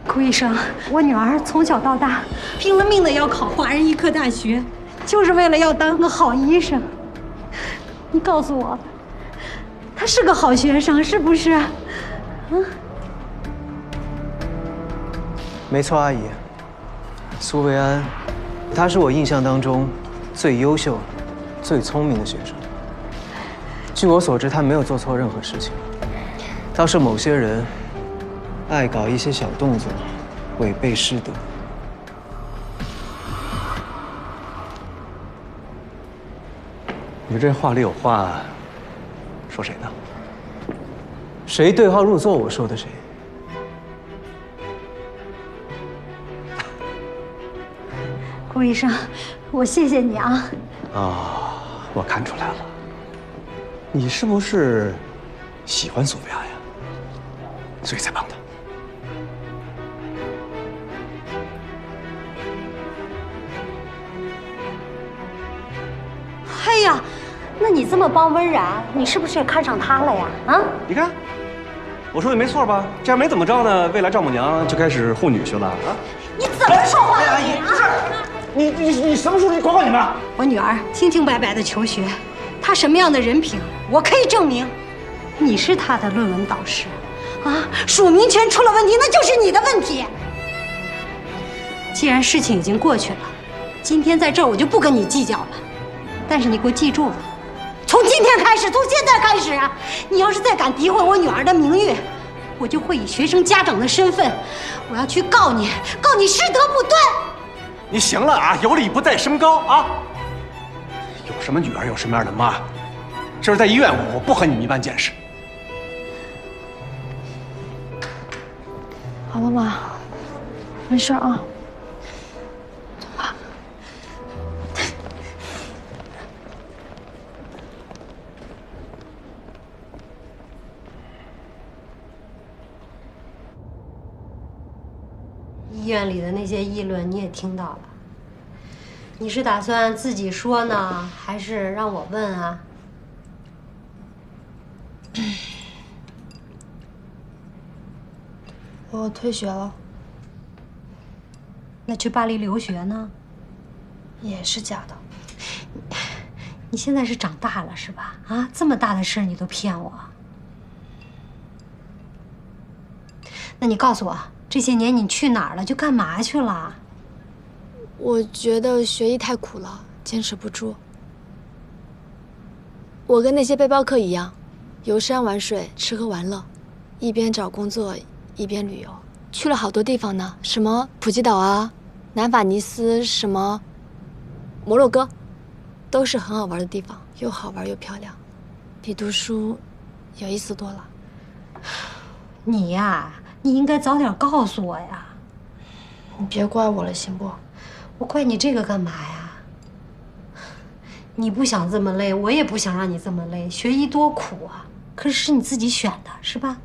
顾医生，我女儿从小到大拼了命的要考华人医科大学，就是为了要当个好医生。你告诉我，她是个好学生，是不是？啊？没错，阿姨，苏维安，他是我印象当中最优秀、最聪明的学生。据我所知，他没有做错任何事情，倒是某些人爱搞一些小动作，违背师德。你这话里有话，说谁呢？谁对号入座，我说的谁。顾医生，我谢谢你啊！啊，我看出来了，你是不是喜欢苏菲亚呀？所以才帮她。哎呀，那你这么帮温冉，你是不是也看上她了呀？啊？你看，我说的没错吧？这样没怎么着呢，未来丈母娘就开始护女婿了啊！你怎么说话的？阿姨，不是。你什么时候你管管你们？我女儿清清白白的求学，她什么样的人品，我可以证明。你是她的论文导师，啊，署名权出了问题，那就是你的问题。既然事情已经过去了，今天在这儿我就不跟你计较了。但是你给我记住了，从今天开始，从现在开始啊，你要是再敢诋毁我女儿的名誉，我就会以学生家长的身份，我要去告你，告你师德不端。你行了啊，有理不在声高啊！有什么女儿有什么样的妈，这是在医院，我不和你们一般见识。好了，妈，没事啊。走吧。医院里的那些议论你也听到了，你是打算自己说呢，还是让我问啊？我退学了。那去巴黎留学呢？也是假的。你现在是长大了是吧？啊，这么大的事你都骗我？那你告诉我，这些年你去哪儿了？就干嘛去了？我觉得学医太苦了，坚持不住。我跟那些背包客一样，游山玩水，吃喝玩乐，一边找工作一边旅游，去了好多地方呢，什么普吉岛啊、南法尼斯，什么摩洛哥，都是很好玩的地方，又好玩又漂亮，比读书有意思多了。你呀，你应该早点告诉我呀。你别怪我了，行不？我怪你这个干嘛呀？你不想这么累，我也不想让你这么累。学医多苦啊，可是是你自己选的，是吧？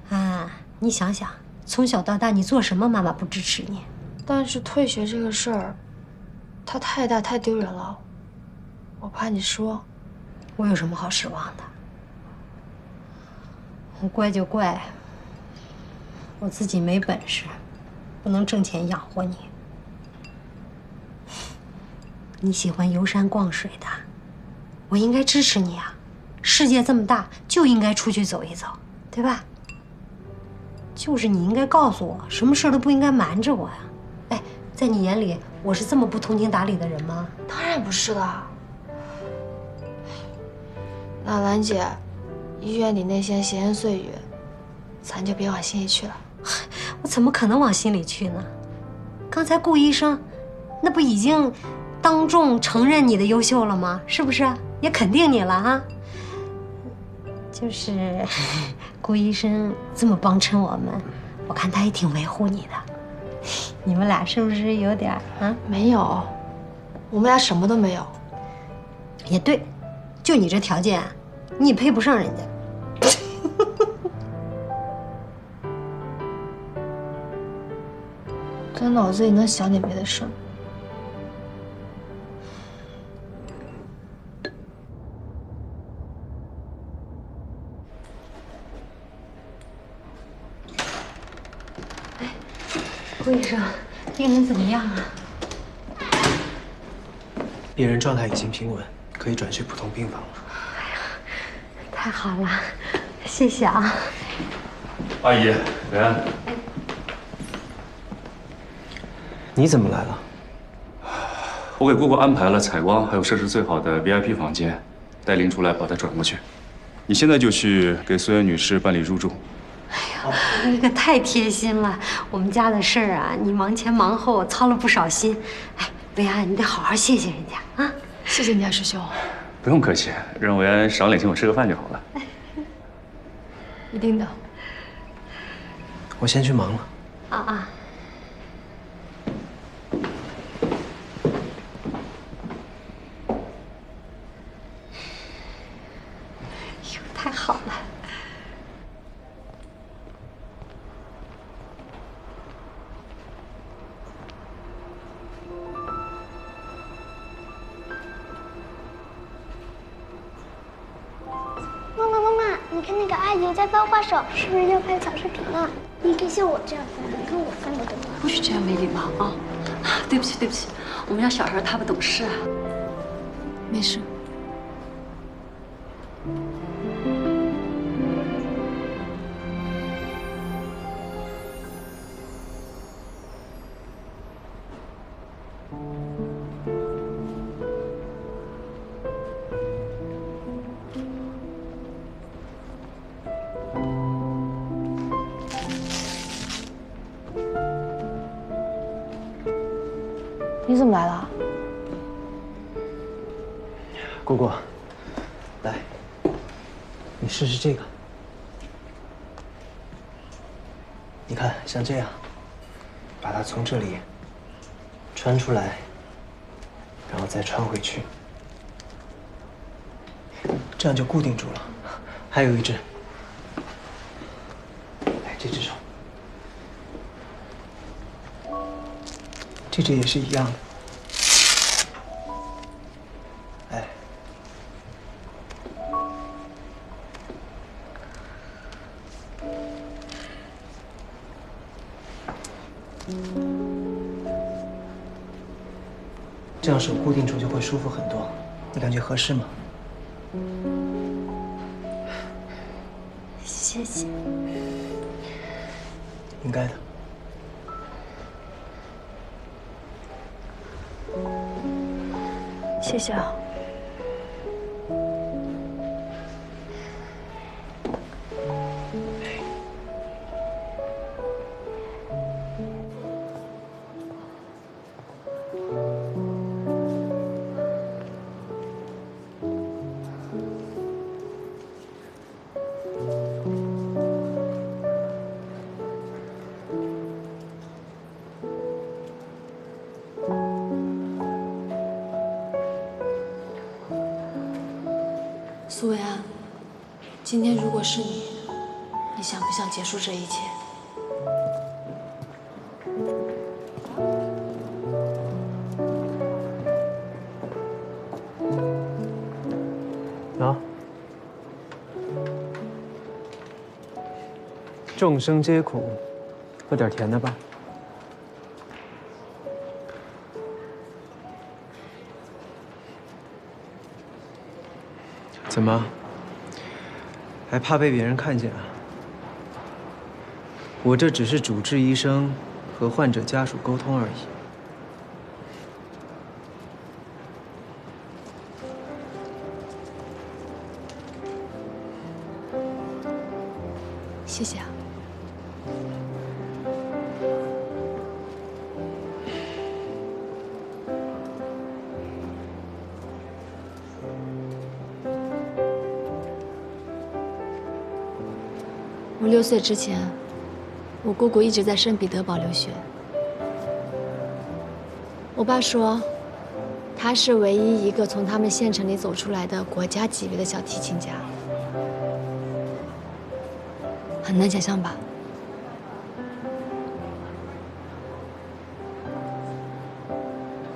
啊，你想想，从小到大你做什么，妈妈不支持你？但是退学这个事儿，它太大太丢人了，我怕你说。我有什么好失望的？我怪就怪我自己没本事，不能挣钱养活你。你喜欢游山逛水的，我应该支持你啊！世界这么大，就应该出去走一走，对吧？就是你应该告诉我，什么事都不应该瞒着我呀。哎，在你眼里，我是这么不通情达理的人吗？当然不是的。那兰姐，医院里那些闲言碎语，咱就别往心里去了。我怎么可能往心里去呢？刚才顾医生，那不已经当众承认你的优秀了吗？是不是？也肯定你了啊。就是顾医生这么帮衬我们，我看他也挺维护你的。你们俩是不是有点啊？没有，我们俩什么都没有。也对，就你这条件，你也配不上人家。咱脑子里能想点别的事儿。顾医生，病人怎么样啊？病人状态已经平稳，可以转去普通病房了。太好了，谢谢啊。阿姨，维安，你怎么来了？我给姑姑安排了采光还有设施最好的 VIP 房间，带林出来把她转过去。你现在就去给苏媛女士办理入住。这个太贴心了，我们家的事儿啊，你忙前忙后，操了不少心。哎，维安，你得好好谢谢人家啊！谢谢你啊，师兄。不用客气，让维安赏脸请我吃个饭就好了。一定的。我先去忙了。啊。哟，太好了。你看那个阿姨在翻花手，是不是要拍小视频啊？你可以像我这样翻，你看我翻的多好。不许这样没礼貌啊！对不起，对不起，我们家小孩他不懂事啊。没事。你怎么来了？姑姑，来，你试试这个。你看，像这样，把它从这里穿出来，然后再穿回去，这样就固定住了。还有一只，来，这只手，这只也是一样的。 这样手固定住就会舒服很多，你感觉合适吗？谢谢。应该的。谢谢啊。苏维安，今天如果是你，你想不想结束这一切？啊！众生皆苦，喝点甜的吧。 怎么，还怕被别人看见啊？我这只是主治医生和患者家属沟通而已。谢谢啊。我6岁之前，我姑姑一直在圣彼得堡留学。我爸说，她是唯一一个从他们县城里走出来的国家级别的小提琴家，很难想象吧？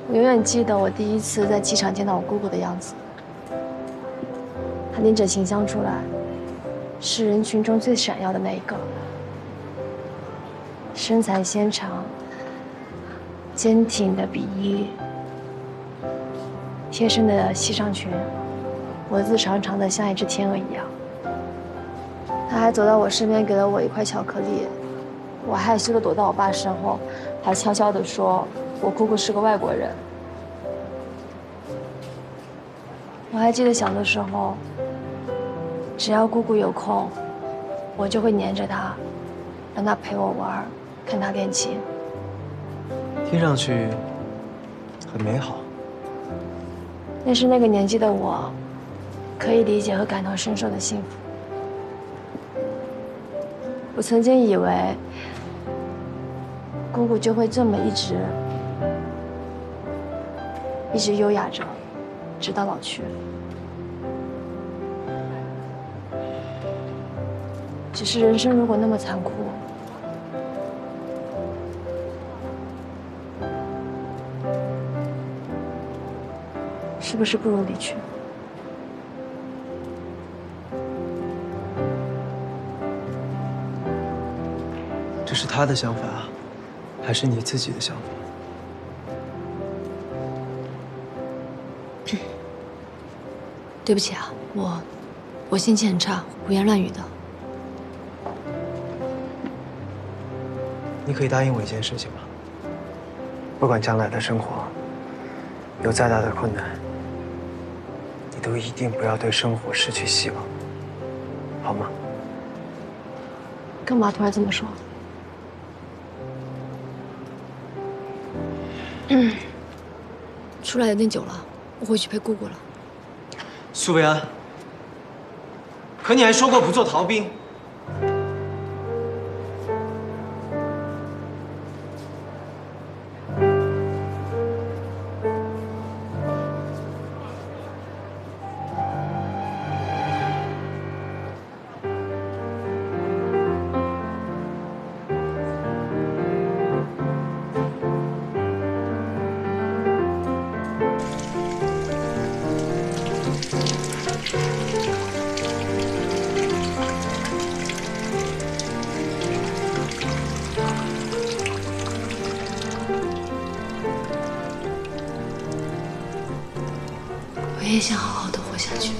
我永远记得我第一次在机场见到我姑姑的样子，她拎着琴箱出来。 是人群中最闪耀的那一个，身材纤长，坚挺的比翼，贴身的西上裙，脖子长长的像一只天鹅一样。他还走到我身边，给了我一块巧克力，我害羞的躲到我爸身后，还悄悄地说我姑姑是个外国人。我还记得小的时候。 只要姑姑有空，我就会黏着她，让她陪我玩，看她练琴。听上去很美好。那是那个年纪的我，可以理解和感同身受的幸福。我曾经以为，姑姑就会这么一直优雅着，直到老去。 只是人生如果那么残酷，是不是不如离去？这是他的想法，还是你自己的想法？对不起啊，我心情很差，胡言乱语的。 你可以答应我一件事情吗？不管将来的生活有再大的困难，你都一定不要对生活失去希望，好吗？干嘛突然这么说？出来有点久了，我回去陪姑姑了。苏维安，可你还说过不做逃兵。我也想好好的活下去。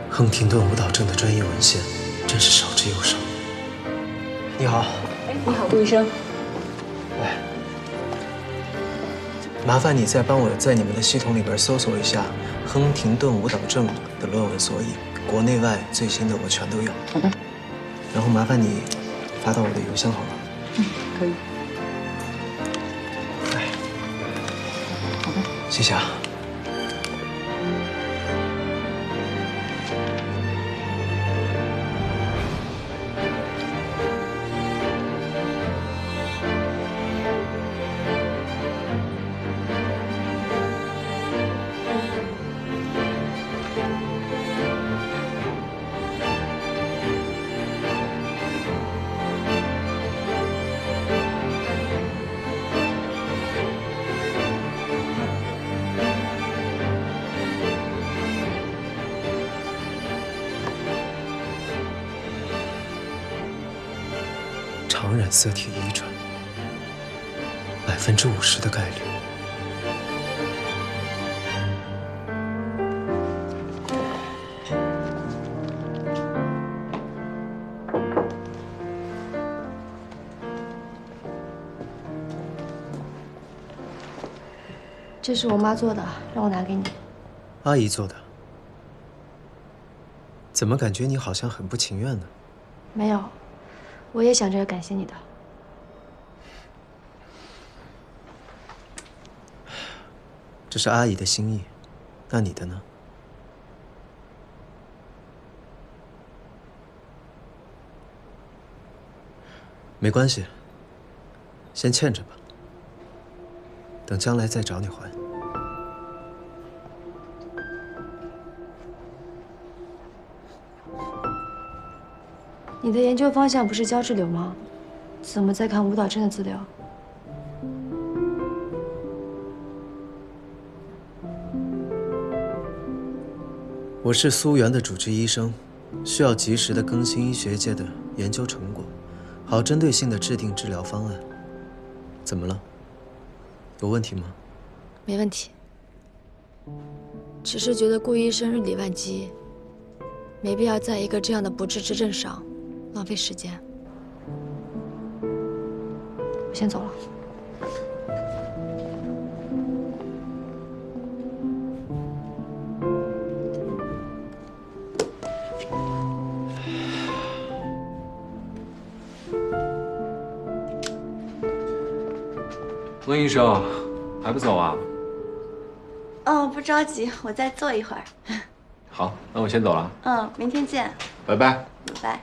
亨廷顿舞蹈症的专业文献真是少之又少。你好，你好，顾医生。麻烦你再帮我在你们的系统里边搜索一下亨廷顿舞蹈症的论文索引，国内外最新的我全都有。好的。然后麻烦你发到我的邮箱好吗？可以。好的。谢谢啊。常染色体遗传，50%的概率。这是我妈做的，让我拿给你。阿姨做的？怎么感觉你好像很不情愿呢？没有。我也想着要感谢你的。这是阿姨的心意，那你的呢？没关系，先欠着吧，等将来再找你还。你的研究方向不是胶质瘤吗？怎么在看舞蹈症的资料？我是苏源的主治医生，需要及时的更新医学界的研究成果，好针对性的制定治疗方案。怎么了？有问题吗？没问题，只是觉得顾医生日理万机，没必要在一个这样的不治之症上浪费时间。我先走了。温医生，还不走啊？哦，不着急，我再坐一会儿。好，那我先走了。嗯，明天见。拜拜。拜拜。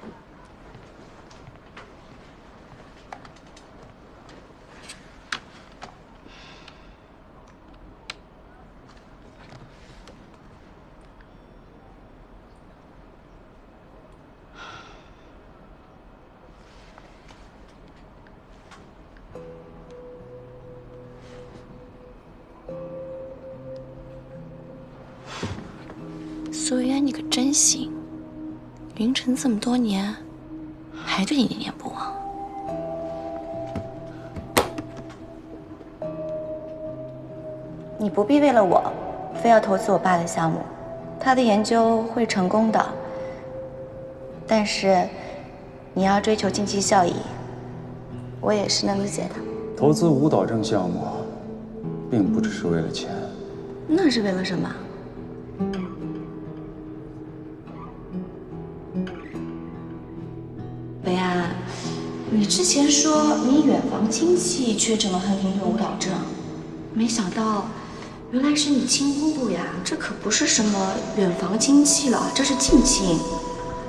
苏渊，你可真行！云城这么多年，还对你念念不忘。不必为了我，非要投资我爸的项目。他的研究会成功的，但是你要追求经济效益，我也是能理解的。投资舞蹈症项目，并不只是为了钱。那是为了什么？维安，你之前说你远房亲戚确诊了亨廷顿舞蹈症，没想到原来是你亲姑姑呀！这可不是什么远房亲戚了，这是近亲。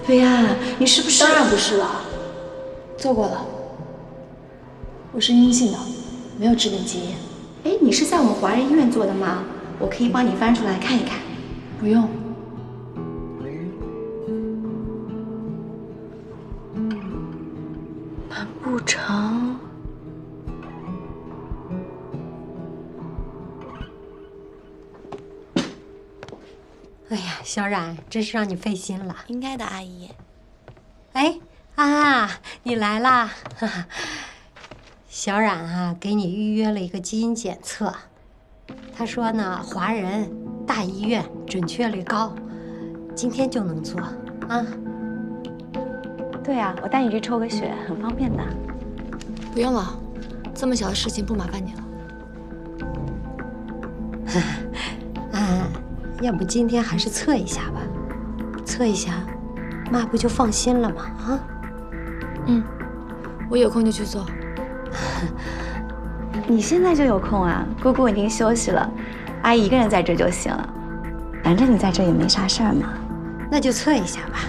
维安，你是不是？当然不是了，做过了，我是阴性的，没有致病基因。哎，你是在我们华人医院做的吗？我可以帮你翻出来看一看。不用。难不成？哎呀，小冉，真是让你费心了。应该的，阿姨。哎，啊，你来啦！小冉啊，给你预约了一个基因检测。他说呢，华人大医院准确率高，今天就能做啊。对啊，我带你去抽个血，很方便的。不用了，这么小的事情不麻烦你了。啊，要不今天还是测一下吧？测一下，妈不就放心了吗？啊？嗯，我有空就去做。你现在就有空啊？姑姑已经休息了，阿姨一个人在这就行了。反正你在这也没啥事儿嘛。那就测一下吧，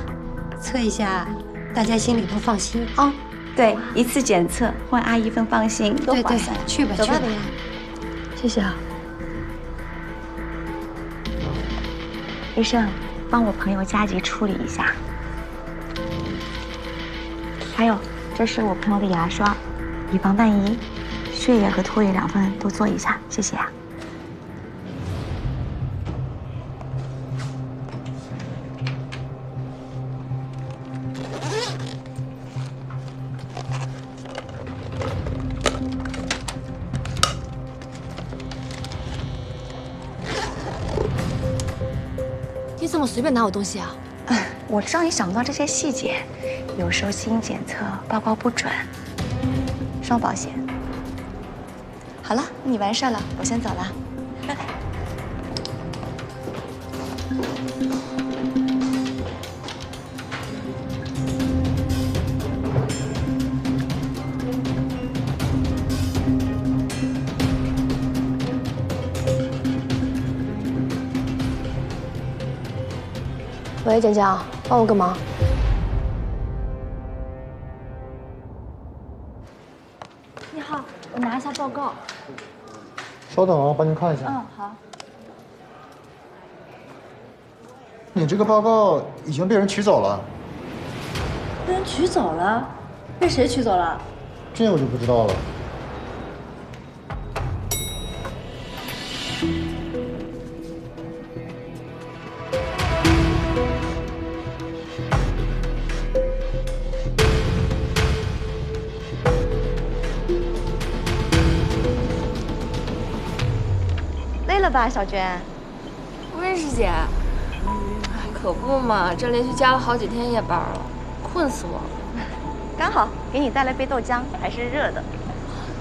测一下，大家心里都放心啊。对，一次检测换阿姨份放心，多划算。去吧，去吧。谢谢啊。医生，帮我朋友加急处理一下。还有，这是我朋友的牙刷，以防万一，血液和唾液2份都做一下，谢谢啊。你怎么随便拿我东西啊？我知道你想不到这些细节，有时候基因检测报告不准，双保险。好了，你完事了，我先走了，拜拜。喂，江江，帮我个忙。你好，我拿一下报告。稍等啊，我帮您看一下。嗯，好。你这个报告已经被人取走了。被人取走了？被谁取走了？这我就不知道了。累了吧，小娟？温师姐，可不嘛，这连续加了好几天夜班了，困死我了。刚好给你带了杯豆浆，还是热的。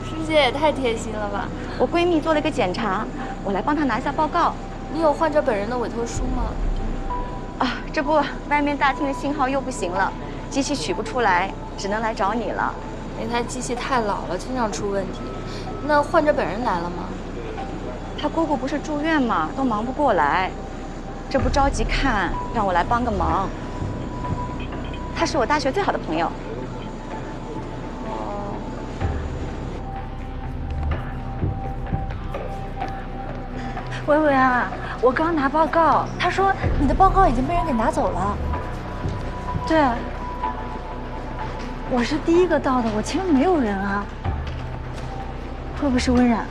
师姐也太贴心了吧！我闺蜜做了一个检查，我来帮她拿一下报告。你有患者本人的委托书吗？啊，这不，外面大厅的信号又不行了，机器取不出来，只能来找你了。那台机器太老了，经常出问题。那患者本人来了吗？他姑姑不是住院吗？都忙不过来，这不着急看，让我来帮个忙。他是我大学最好的朋友。薇薇啊，我刚拿报告，他说你的报告已经被人给拿走了。对，我是第一个到的，我前面没有人啊。会不会是温冉？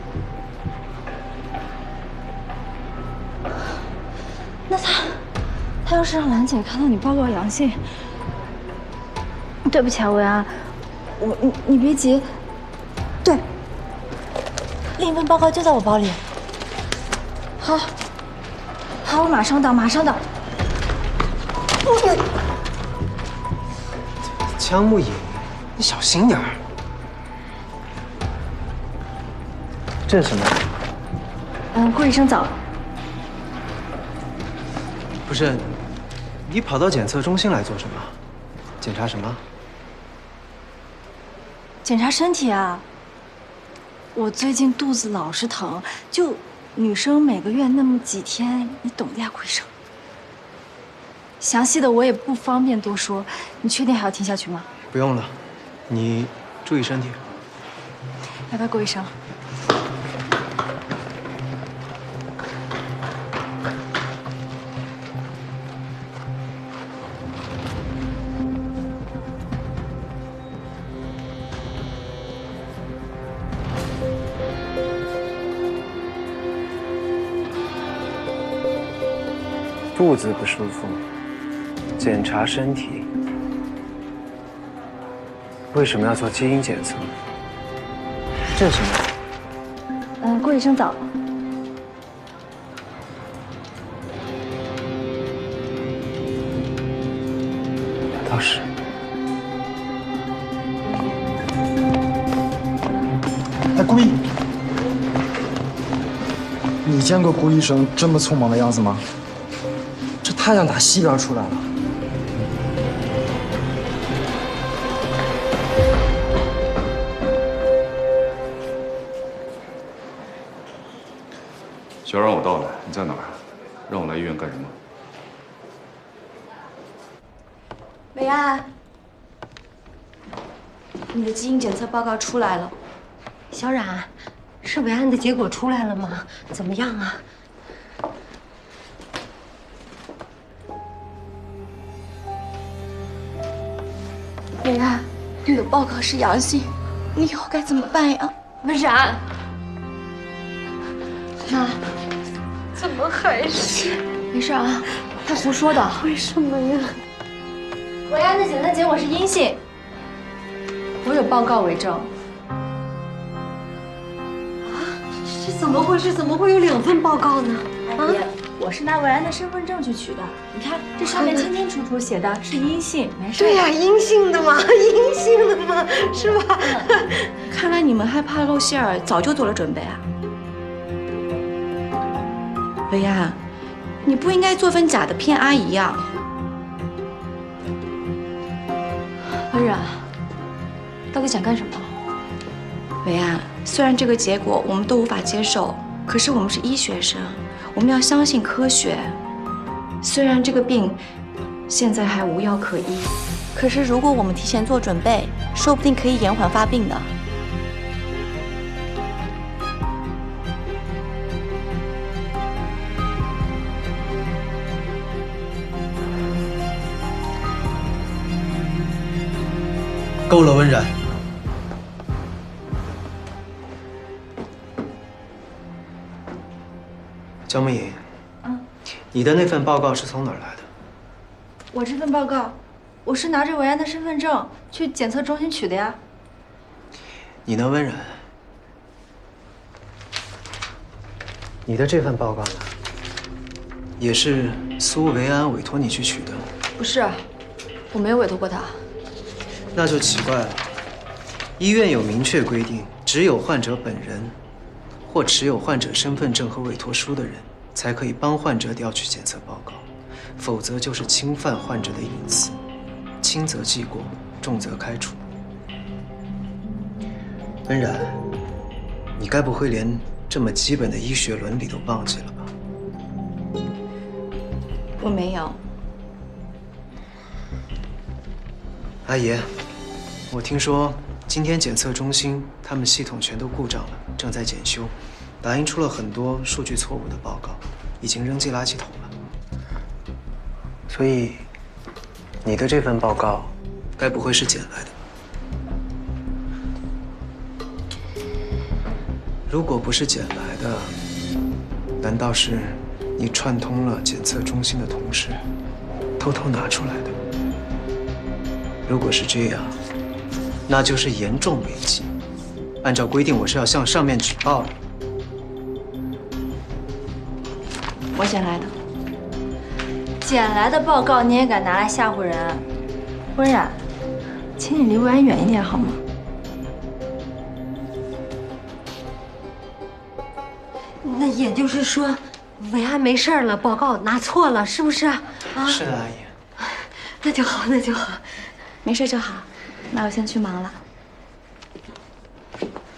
那他要是让兰姐看到你报告阳性，对不起啊，薇安，你别急。对，另一份报告就在我包里。好，好，我马上到，马上到。江木影，你小心点儿。这是什么？顾医生早。不是，你跑到检测中心来做什么？检查什么？检查身体啊。我最近肚子老是疼，就女生每个月那么几天，你懂的呀，顾医生。详细的我也不方便多说，你确定还要听下去吗？不用了，你注意身体。拜拜，顾医生。肚子不舒服，检查身体。为什么要做基因检测？这是什么？顾医生早。牙套石。哎，顾医，你见过顾医生这么匆忙的样子吗？这太阳打西边出来了。小冉，我到了，你在哪儿？让我来医院干什么？伟安，你的基因检测报告出来了。小冉，是伟安的结果出来了吗？怎么样啊？伟安，你的报告是阳性，你以后该怎么办呀？温冉，妈，怎么还是？没事啊，他胡说的。为什么呀？伟安的检测结果是阴性，我有报告为证。这怎么回事？怎么会有2份报告呢？阿姨，我是拿伟安的身份证去取的，你看这上面清清楚楚写的是阴性，没事。对呀，阴性的嘛，阴性的嘛，是吧？看来你们害怕露馅儿，早就做了准备啊。伟安，你不应该做份假的骗阿姨呀。温冉，到底想干什么？伟安，虽然这个结果我们都无法接受，可是我们是医学生，我们要相信科学。虽然这个病现在还无药可医，可是如果我们提前做准备，说不定可以延缓发病的。够了，温冉。江木影，你的那份报告是从哪儿来的？我这份报告，我是拿着伟安的身份证去检测中心取的呀。你呢，温冉？你的这份报告呢？也是苏维安委托你去取的？不是，我没有委托过他。那就奇怪了。医院有明确规定，只有患者本人或持有患者身份证和委托书的人，才可以帮患者调取检测报告，否则就是侵犯患者的隐私，轻则记过，重则开除。温冉，你该不会连这么基本的医学伦理都忘记了吧？我没有。阿姨，我听说今天检测中心他们系统全都故障了，正在检修，打印出了很多数据错误的报告，已经扔进垃圾桶了。所以，你的这份报告，该不会是捡来的？如果不是捡来的，难道是你串通了检测中心的同事，偷偷拿出来的？如果是这样，那就是严重违纪。按照规定，我是要向上面举报的。我捡来的。捡来的报告你也敢拿来吓唬人？温冉，请你离维安远一点好吗？那也就是说，维安没事了，报告拿错了，是不是啊？是的，阿姨。那就好，那就好，没事就好。那我先去忙了。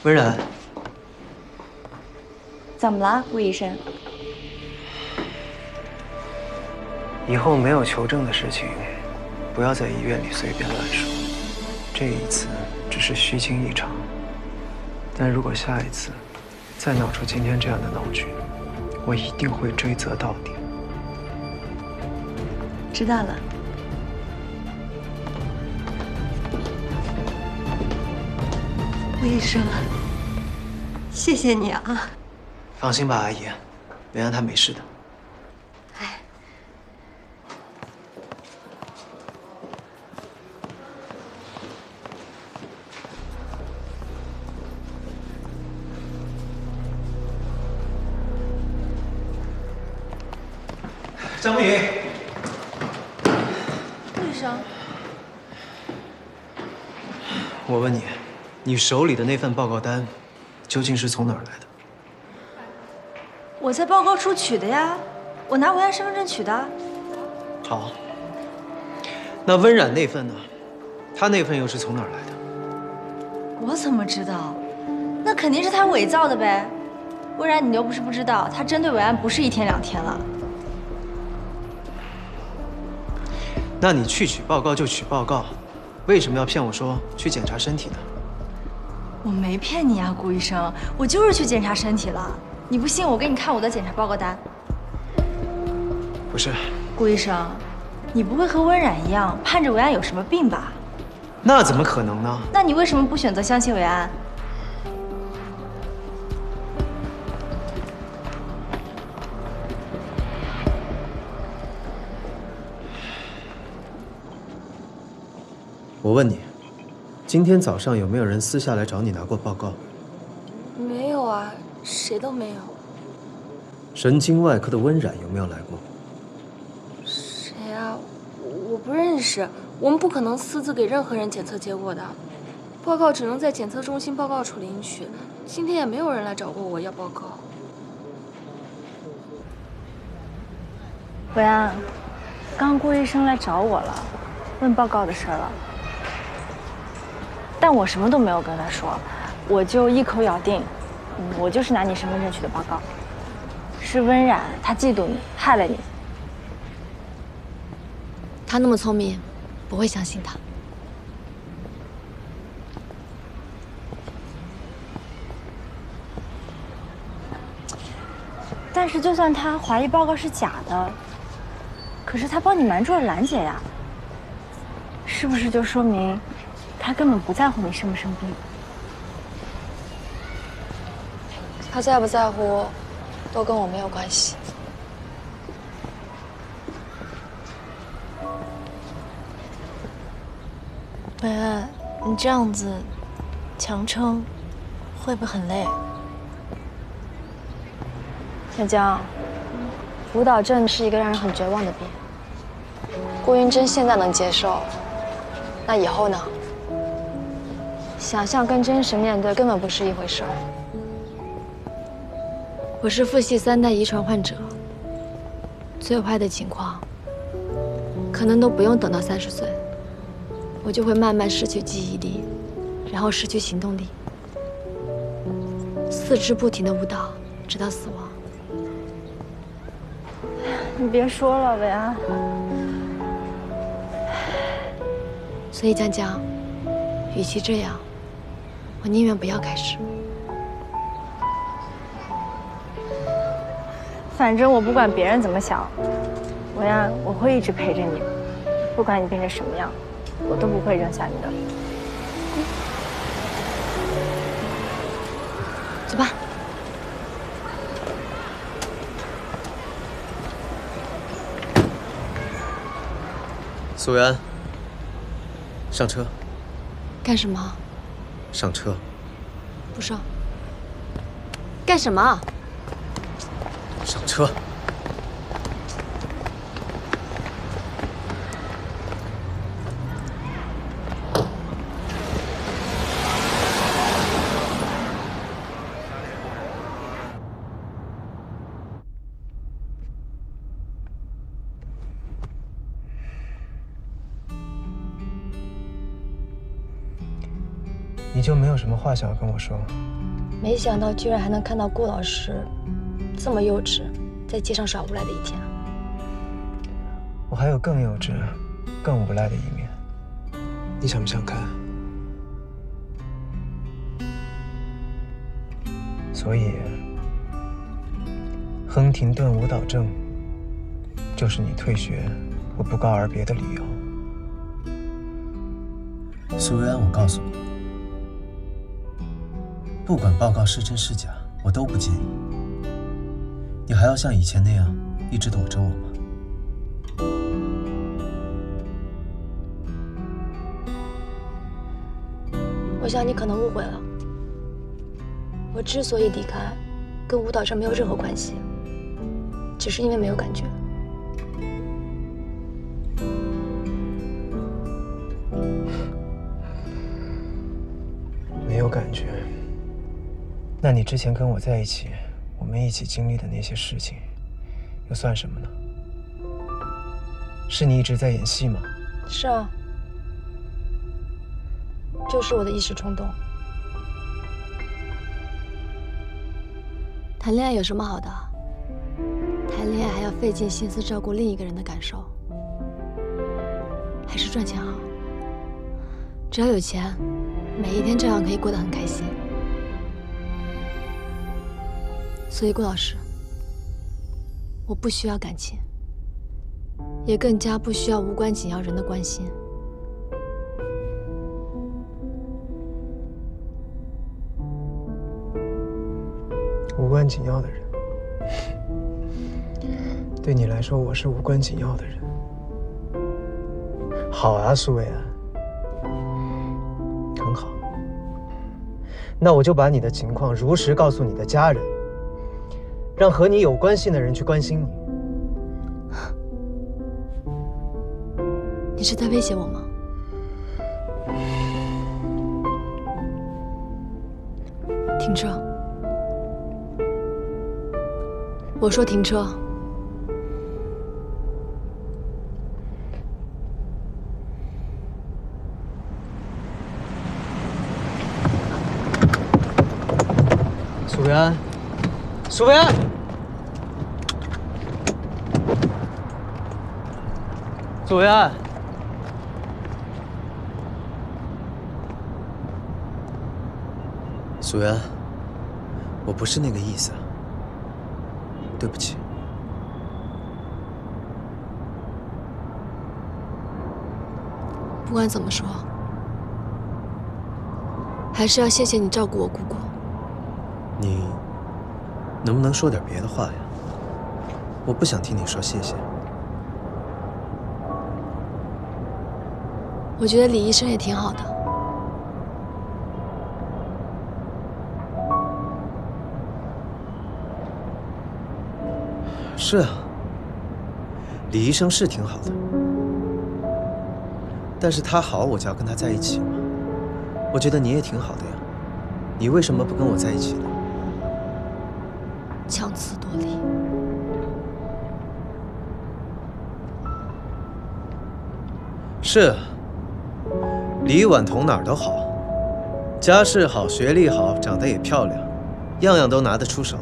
温冉，怎么了，顾医生？以后没有求证的事情，不要在医院里随便乱说。这一次只是虚惊一场，但如果下一次再闹出今天这样的闹剧，我一定会追责到底。知道了。顾医生，谢谢你啊！放心吧，阿姨，维安他没事的。张慕云，顾医生，我问你，你手里的那份报告单究竟是从哪儿来的？我在报告处取的呀，我拿维安身份证取的。好，那温冉那份呢？他那份又是从哪儿来的？我怎么知道？那肯定是他伪造的呗。温冉，你又不是不知道，他针对维安不是1天2天了。那你去取报告就取报告，为什么要骗我说去检查身体呢？我没骗你啊，顾医生，我就是去检查身体了。你不信，我给你看我的检查报告单。不是，顾医生，你不会和温冉一样盼着维安有什么病吧？那怎么可能呢？那你为什么不选择相信维安？我问你，今天早上有没有人私下来找你拿过报告？没有啊，谁都没有。神经外科的温冉有没有来过？谁啊？我不认识，我们不可能私自给任何人检测结果的。报告只能在检测中心报告处领取。今天也没有人来找过我要报告。维安，刚顾医生来找我了，问报告的事了。但我什么都没有跟他说，我就一口咬定，我就是拿你身份证取的报告。是温冉，她嫉妒你，害了你。他那么聪明，不会相信他。但是就算他怀疑报告是假的，可是他帮你瞒住了兰姐呀，是不是就说明他根本不在乎你生不生病？他在不在乎，都跟我没有关系。维安，你这样子强撑，会不会很累？小江，舞蹈症是一个让人很绝望的病。顾云珍现在能接受，那以后呢？想象跟真实面对根本不是一回事儿。我是父系3代遗传患者，最坏的情况，可能都不用等到30岁，我就会慢慢失去记忆力，然后失去行动力，四肢不停地舞蹈，直到死亡。你别说了，维安。所以江江，与其这样，我宁愿不要开始。反正我不管别人怎么想，维安，我会一直陪着你，不管你变成什么样，我都不会扔下你的。走吧。苏维安，上车。干什么？上车。不上。干什么？上车。你就没有什么话想要跟我说？没想到居然还能看到顾老师这么幼稚，在街上耍无赖的一天。我还有更幼稚、更无赖的一面，你想不想看？所以，亨廷顿舞蹈症就是你退学和不告而别的理由。苏维安，我告诉你，不管报告是真是假，我都不介意。你还要像以前那样一直躲着我吗？我想你可能误会了，我之所以离开，跟舞蹈症没有任何关系，只是因为没有感觉。没有感觉？那你之前跟我在一起，我们一起经历的那些事情，又算什么呢？是你一直在演戏吗？是啊，就是我的一时冲动。谈恋爱有什么好的？谈恋爱还要费尽心思照顾另一个人的感受，还是赚钱好？只要有钱，每一天照样可以过得很开心。所以顾老师，我不需要感情，也更加不需要无关紧要人的关心。无关紧要的人，对你来说，我是无关紧要的人。好啊，苏维安，很好。那我就把你的情况如实告诉你的家人，让和你有关系的人去关心你。你是在威胁我吗？停车！我说停车！苏维安，苏维安，苏维安，苏维安，我不是那个意思，对不起。不管怎么说，还是要谢谢你照顾我姑姑。你能不能说点别的话呀？我不想听你说谢谢。我觉得李医生也挺好的。是啊，李医生是挺好的，但是他好，我就要跟他在一起吗？我觉得你也挺好的呀，你为什么不跟我在一起呢？强词夺理。是，李婉彤哪儿都好，家世好，学历好，长得也漂亮，样样都拿得出手。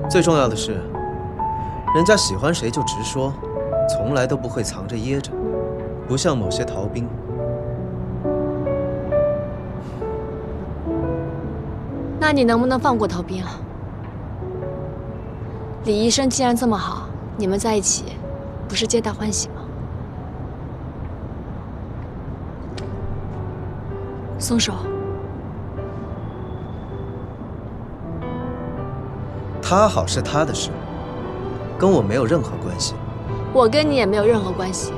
最重要的是，人家喜欢谁就直说，从来都不会藏着掖着，不像某些逃兵。那你能不能放过逃兵啊？李医生既然这么好，你们在一起，不是皆大欢喜吗？松手！他好是他的事，跟我没有任何关系。我跟你也没有任何关系。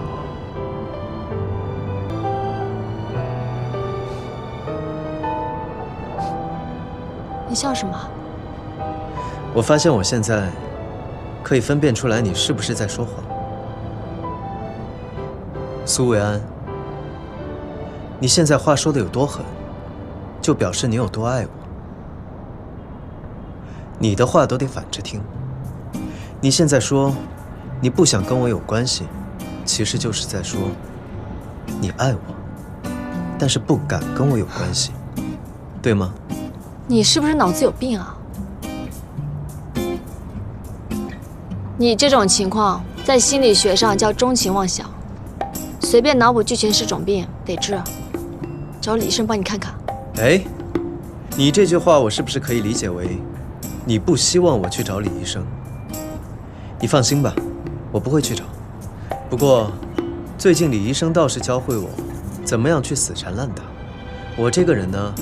你笑什么？我发现我现在可以分辨出来你是不是在说谎。苏维安，你现在话说的有多狠，就表示你有多爱我。你的话都得反着听。你现在说你不想跟我有关系，其实就是在说你爱我，但是不敢跟我有关系。对吗？你是不是脑子有病啊？你这种情况在心理学上叫钟情妄想，随便脑补剧情是种病，得治。找李医生帮你看看。哎，你这句话我是不是可以理解为，你不希望我去找李医生？你放心吧，我不会去找。不过，最近李医生倒是教会我，怎么样去死缠烂打。我这个人呢，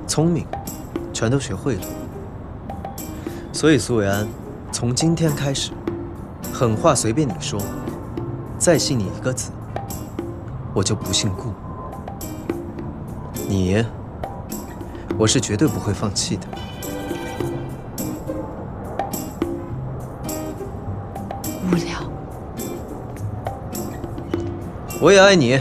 聪明，全都学会了。所以苏伟安，从今天开始，狠话随便你说，再信你一个字，我就不信顾。你，我是绝对不会放弃的。无聊。我也爱你。